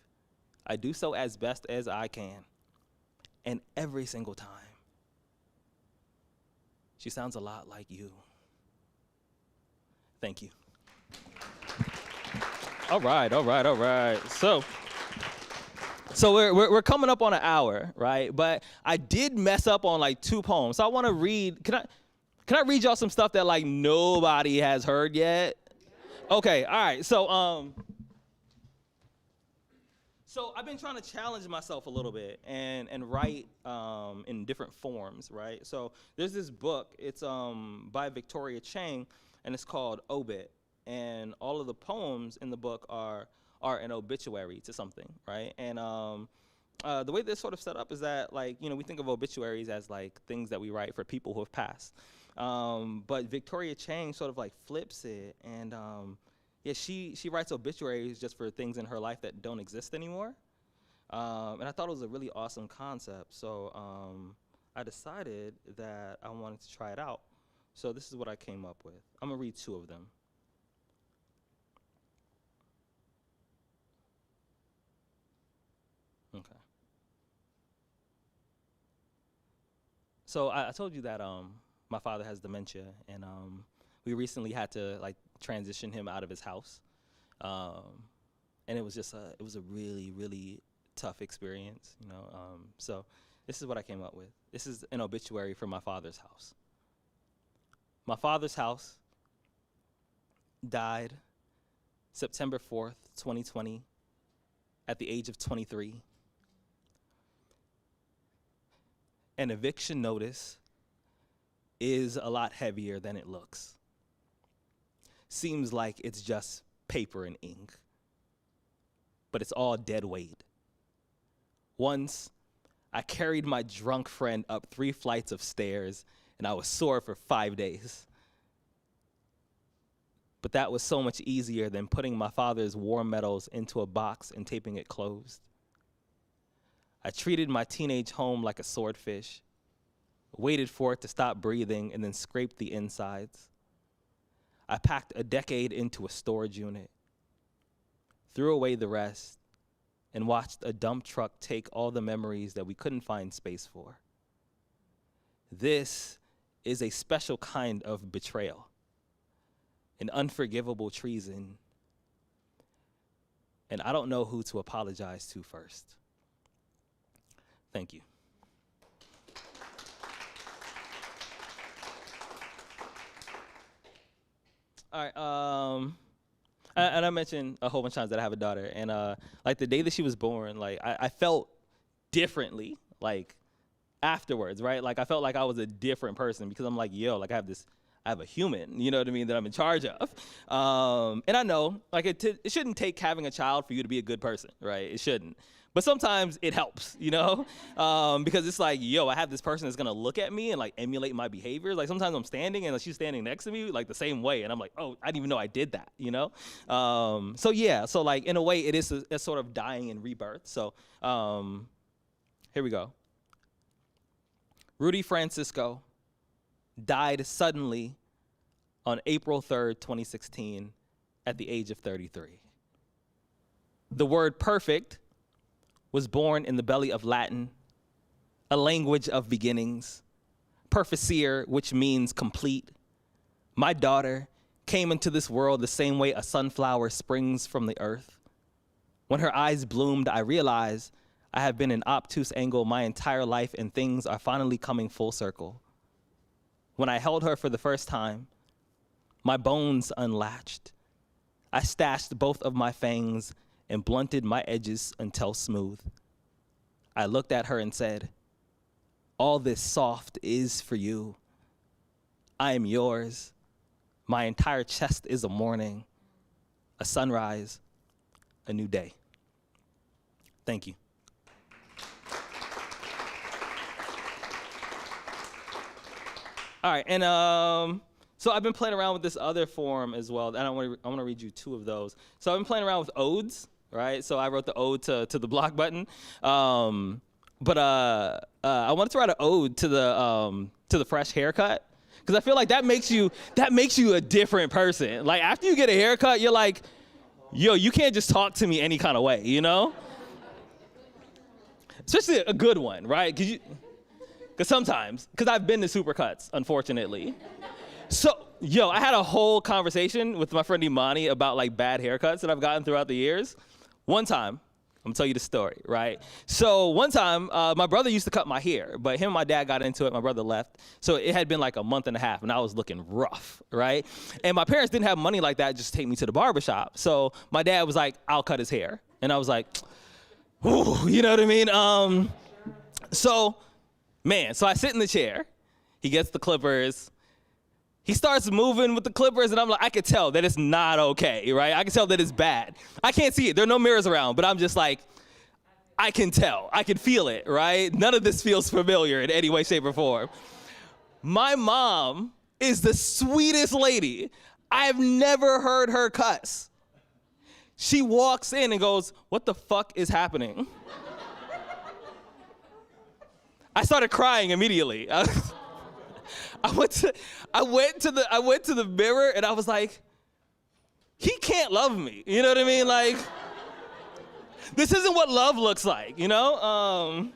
I do so as best as I can. And every single time, she sounds a lot like you. Thank you. All right. So we're coming up on an hour, right? But I did mess up on like 2 poems. So I want to read. Can I read y'all some stuff that like nobody has heard yet? Okay. All right. So I've been trying to challenge myself a little bit and write in different forms, right? So there's this book. It's by Victoria Chang, and it's called Obit. And all of the poems in the book are an obituary to something, right? And the way this sort of set up is that, like, we think of obituaries as like things that we write for people who have passed. But Victoria Chang sort of like flips it, and she writes obituaries just for things in her life that don't exist anymore. And I thought it was a really awesome concept. So I decided that I wanted to try it out. So this is what I came up with. I'm gonna read 2 of them. Okay. So I told you that my father has dementia, and we recently had to like transition him out of his house, and it was a really, really tough experience, So this is what I came up with. This is an obituary for my father's house. My father's house died September 4th, 2020, at the age of 23. An eviction notice is a lot heavier than it looks. Seems like it's just paper and ink, but it's all dead weight. Once, I carried my drunk friend up 3 flights of stairs, and I was sore for 5 days. But that was so much easier than putting my father's war medals into a box and taping it closed. I treated my teenage home like a swordfish, waited for it to stop breathing, and then scraped the insides. I packed a decade into a storage unit, threw away the rest, and watched a dump truck take all the memories that we couldn't find space for. This is a special kind of betrayal, an unforgivable treason, and I don't know who to apologize to first. Thank you. All right, and I mentioned a whole bunch of times that I have a daughter, and like the day that she was born, like I felt differently, like afterwards, right? Like I felt like I was a different person because I'm like, yo, like I have a human, you know what I mean, that I'm in charge of. And I know, like it shouldn't take having a child for you to be a good person, right? It shouldn't. But sometimes it helps, you know? Because it's like, yo, I have this person that's gonna look at me and like emulate my behaviors. Like sometimes I'm standing and she's standing next to me like the same way. And I'm like, oh, I didn't even know I did that, you know? So yeah, so like in a way it is a sort of dying and rebirth. So here we go. Rudy Francisco died suddenly on April 3rd, 2016 at the age of 33. The word perfect was born in the belly of Latin, a language of beginnings. Perficere, which means complete. My daughter came into this world the same way a sunflower springs from the earth. When her eyes bloomed, I realized I have been an obtuse angle my entire life and things are finally coming full circle. When I held her for the first time, my bones unlatched. I stashed both of my fangs and blunted my edges until smooth. I looked at her and said, all this soft is for you. I am yours. My entire chest is a morning, a sunrise, a new day. Thank you. All right, and so I've been playing around with this other form as well, and I want to read you two of those. So I've been playing around with odes, right? So I wrote the ode to the block button, but I wanted to write an ode to the fresh haircut, because I feel like that makes you a different person. Like after you get a haircut, you're like, yo, you can't just talk to me any kind of way, you know? Especially a good one, right? Because sometimes, because I've been to Supercuts, unfortunately. So, yo, I had a whole conversation with my friend Imani about like bad haircuts that I've gotten throughout the years. One time, I'm gonna tell you the story, right? So one time, my brother used to cut my hair, but him and my dad got into it, my brother left. So it had been like a month and a half and I was looking rough, right? And my parents didn't have money like that just to take me to the barbershop. So my dad was like, I'll cut his hair. And I was like, ooh, you know what I mean? So I sit in the chair, he gets the clippers, he starts moving with the clippers, and I'm like, I could tell that it's not okay, right? I can tell that it's bad. I can't see it, there are no mirrors around, but I'm just like, I can tell, I can feel it, right? None of this feels familiar in any way, shape, or form. My mom is the sweetest lady. I've never heard her cuss. She walks in and goes, what the fuck is happening? I started crying immediately. I went to the mirror and I was like, he can't love me. You know what I mean? Like, this isn't what love looks like, you know?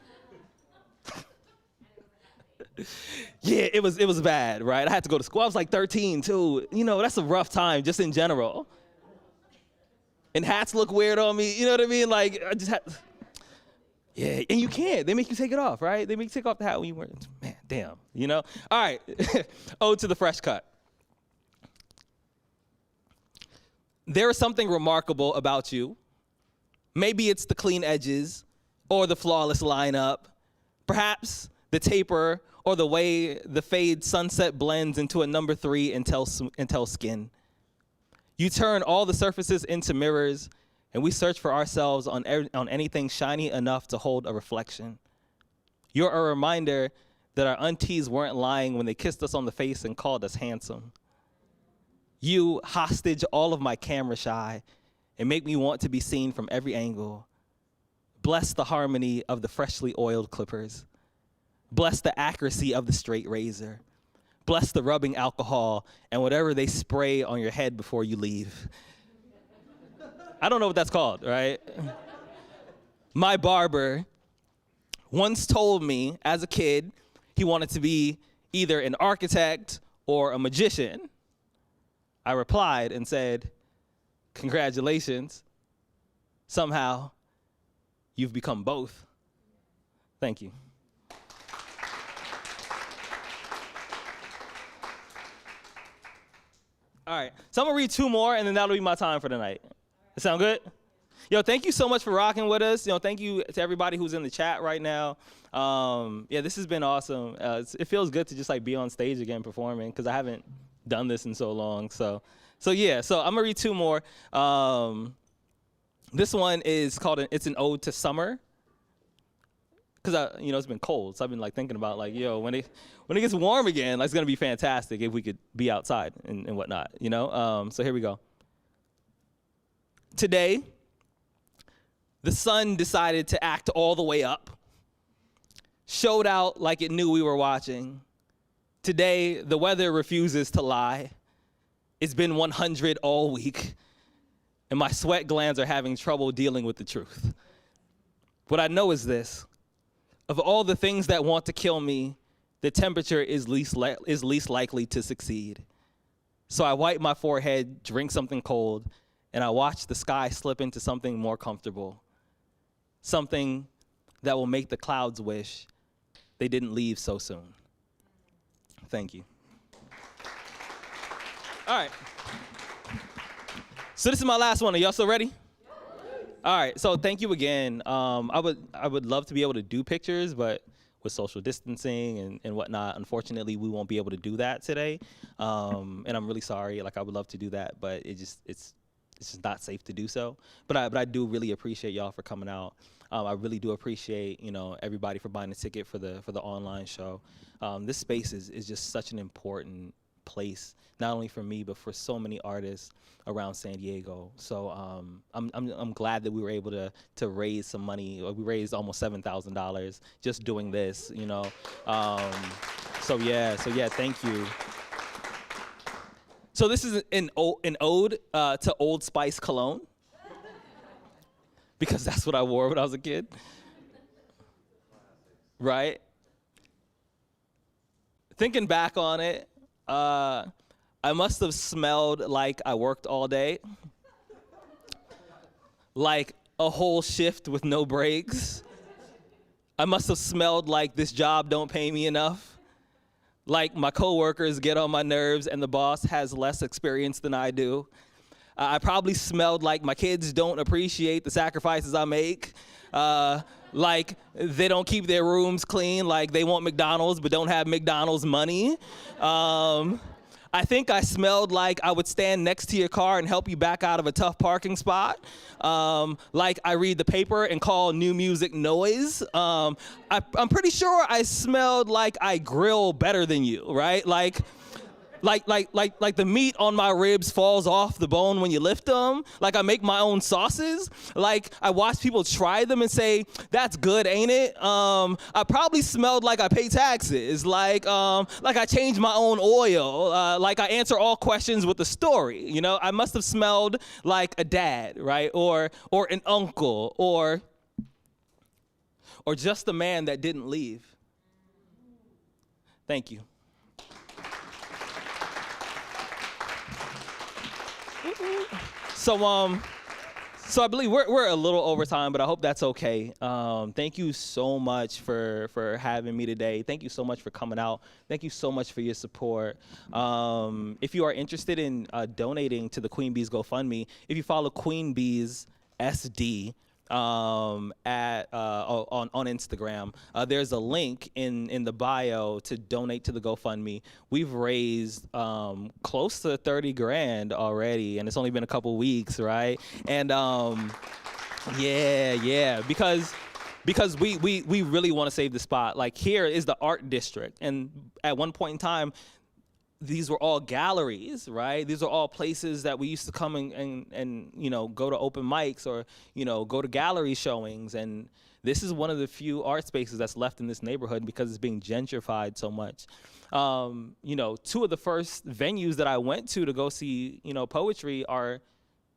Yeah, it was bad, right? I had to go to school. I was like 13 too. You know, that's a rough time just in general. And hats look weird on me, you know what I mean? Like, I just had, yeah, and you can't. They make you take it off, right? They make you take off the hat when you wear it. Man, damn, you know? All right, ode to the fresh cut. There is something remarkable about you. Maybe it's the clean edges or the flawless lineup. Perhaps the taper or the way the fade sunset blends into a number 3 Intel skin. You turn all the surfaces into mirrors, and we search for ourselves on anything shiny enough to hold a reflection. You're a reminder that our aunties weren't lying when they kissed us on the face and called us handsome. You hostage all of my camera shy and make me want to be seen from every angle. Bless the harmony of the freshly oiled clippers. Bless the accuracy of the straight razor. Bless the rubbing alcohol and whatever they spray on your head before you leave. I don't know what that's called, right? My barber once told me as a kid he wanted to be either an architect or a magician. I replied and said, congratulations. Somehow, you've become both. Thank you. All right, so I'm gonna read 2 more, and then that'll be my time for tonight. That sound good? Yo, thank you so much for rocking with us. Thank you to everybody who's in the chat right now. Yeah, this has been awesome. It feels good to just like be on stage again performing, because I haven't done this in so long. So I'm gonna read 2 more. This one is called It's an Ode to Summer. Because it's been cold, so I've been like thinking about like, when it gets warm again, like, it's gonna be fantastic if we could be outside and whatnot, So here we go. Today, the sun decided to act all the way up, showed out like it knew we were watching. Today, the weather refuses to lie. It's been 100 all week, and my sweat glands are having trouble dealing with the truth. What I know is this: of all the things that want to kill me, the temperature is least likely to succeed. So I wipe my forehead, drink something cold, and I watch the sky slip into something more comfortable. Something that will make the clouds wish they didn't leave so soon. Thank you. All right. So this is my last one. Are y'all still ready? All right, so thank you again. I would love to be able to do pictures, but with social distancing and whatnot, unfortunately, we won't be able to do that today. And I'm really sorry. Like, I would love to do that, but it's just not safe to do so. But I do really appreciate y'all for coming out. I really do appreciate everybody for buying a ticket for the online show. This space is just such an important place, not only for me but for so many artists around San Diego. So I'm glad that we were able to raise some money. We raised almost $7,000 just doing this, So yeah, thank you. So this is an ode to Old Spice cologne, because that's what I wore when I was a kid, right? Thinking back on it, I must have smelled like I worked all day, like a whole shift with no breaks. I must have smelled like this job don't pay me enough, like my coworkers get on my nerves and the boss has less experience than I do. I probably smelled like my kids don't appreciate the sacrifices I make, like they don't keep their rooms clean, like they want McDonald's but don't have McDonald's money. I think I smelled like I would stand next to your car and help you back out of a tough parking spot. Like I read the paper and call new music noise. I'm pretty sure I smelled like I grill better than you, right? Like the meat on my ribs falls off the bone when you lift them. Like I make my own sauces. Like I watch people try them and say, that's good, ain't it? I probably smelled like I pay taxes. Like I change my own oil. Like I answer all questions with a story. I must have smelled like a dad, right? Or an uncle, or just a man that didn't leave. Thank you. So I believe we're a little over time, but I hope that's okay. Thank you so much for having me today. Thank you so much for coming out. Thank you so much for your support. If you are interested in donating to the Queen Bees GoFundMe, if you follow Queen Bees SD on Instagram, there's a link in the bio to donate to the GoFundMe. We've raised close to 30 grand already, and it's only been a couple weeks, right? And yeah, because we really want to save the spot. Like, here is the art district, and at one point in time, these were all galleries, right? These are all places that we used to come and you know, go to open mics or, you know, go to gallery showings. And this is one of the few art spaces that's left in this neighborhood because it's being gentrified so much. You know, two of the first venues that I went to go see, you know, poetry are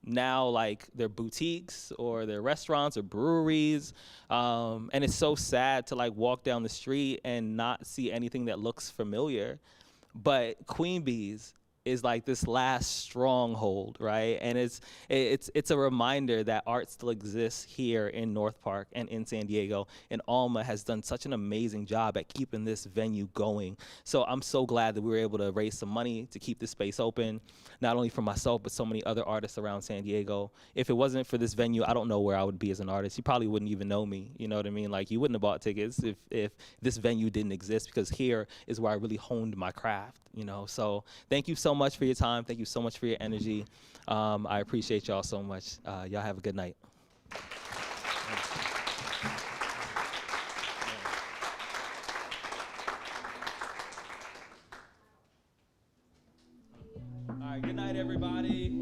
now like they're boutiques or they're restaurants or breweries. And it's so sad to like walk down the street and not see anything that looks familiar. But Queen Bee's is like this last stronghold, right? And it's a reminder that art still exists here in North Park and in San Diego. And Alma has done such an amazing job at keeping this venue going. So I'm so glad that we were able to raise some money to keep this space open, not only for myself, but so many other artists around San Diego. If it wasn't for this venue, I don't know where I would be as an artist. You probably wouldn't even know me, you know what I mean? Like, you wouldn't have bought tickets if this venue didn't exist, because here is where I really honed my craft, you know? So thank you so much for your time. Thank you so much for your energy. I appreciate y'all so much. Y'all have a good night. All right, good night, everybody.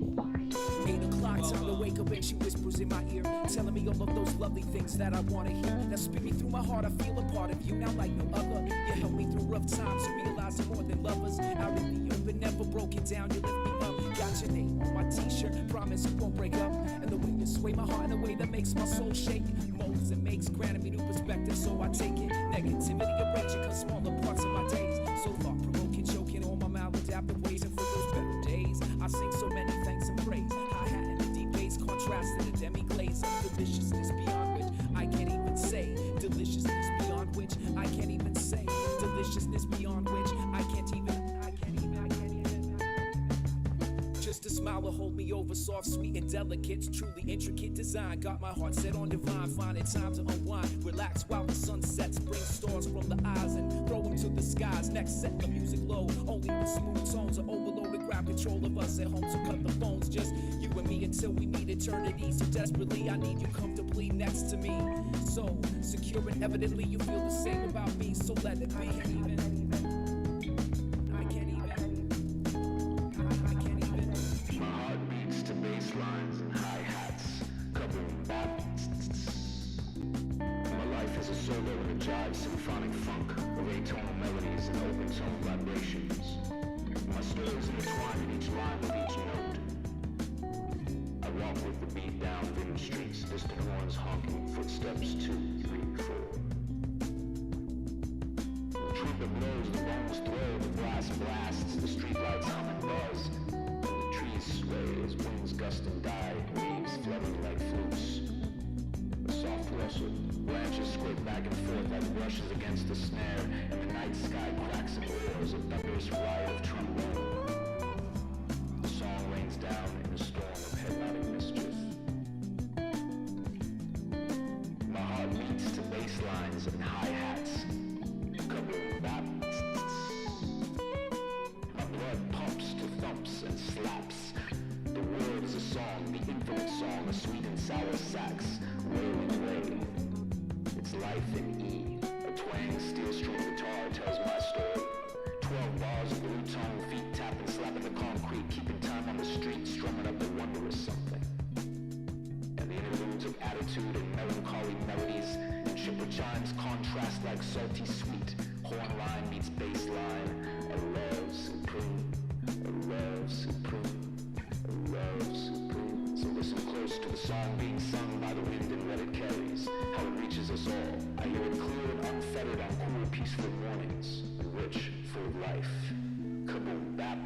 8 o'clock, time to wake up, and she whispers in my ear, telling me all of those lovely things that I want to hear. That spin me through my heart, I feel a part of you now like no other. You help me through rough times to realize I'm more than lovers. Out in the open, never broken down, you lift me up. Got your name on my t-shirt, promise you won't break up. And the way you sway my heart in a way that makes my soul shake. Molds and makes, granted me new perspective, so I take it. Negativity erase it, cause smaller parts of my days. So thought-provoking, choking all my maladaptive ways. And for those better days, I sing so many thanks and praise. Hi-hat and the deep bass, contrast to the demi-glaze of deliciousness beyond which I can't even say. Deliciousness beyond which I can't even say. Deliciousness beyond which I can't even. Just a smile will hold me over, soft, sweet, and delicate. Truly intricate design, got my heart set on divine. Finding time to unwind, relax while the sun sets. Bring stars from the eyes and throw them to the skies. Next, set the music low, only with smooth tones. Are overloaded, grab control of us at home, so cut the phones. Just you and me until we meet eternity. So desperately, I need you comfortably next to me. So secure and evidently, you feel the same about me. So let it be. Lines and hi-hats, covering baps. My life is a solo in a jive symphonic funk of atonal melodies and open tone vibrations. My stories intertwine in each line with each note. I walk with the beat down thin streets, distant horns honking, footsteps 2, 3, 4. The trumpet blows, the bones throw, the brass blasts, the streetlights hum and buzz. Sway as winds gust and die, leaves fluttering like flutes. A soft rustle, branches scrape back and forth like brushes against a snare, and the night sky cracks and roars, a thunderous riot of trombone. The song rains down in a storm of head-nodding mischief. My heart beats to bass lines and hi-hats, covering baps. My blood pumps to thumps and slaps. The world is a song, the infinite song, a sweet and sour sax, wailing away. It's life in E. A twang steel string guitar tells my story. 12 bars of blue tone, feet tapping, slapping the concrete, keeping time on the street, strumming up a wondrous something. And the interludes of attitude and melancholy melodies and triple chimes contrast like salty sweet. Horn line meets bass line, a love supreme, a love supreme. Love supreme. So listen close to the song being sung by the wind and what it carries, how it reaches us all. I hear it clear and unfettered on cool, peaceful mornings, rich, full of life. Kaboom, bap.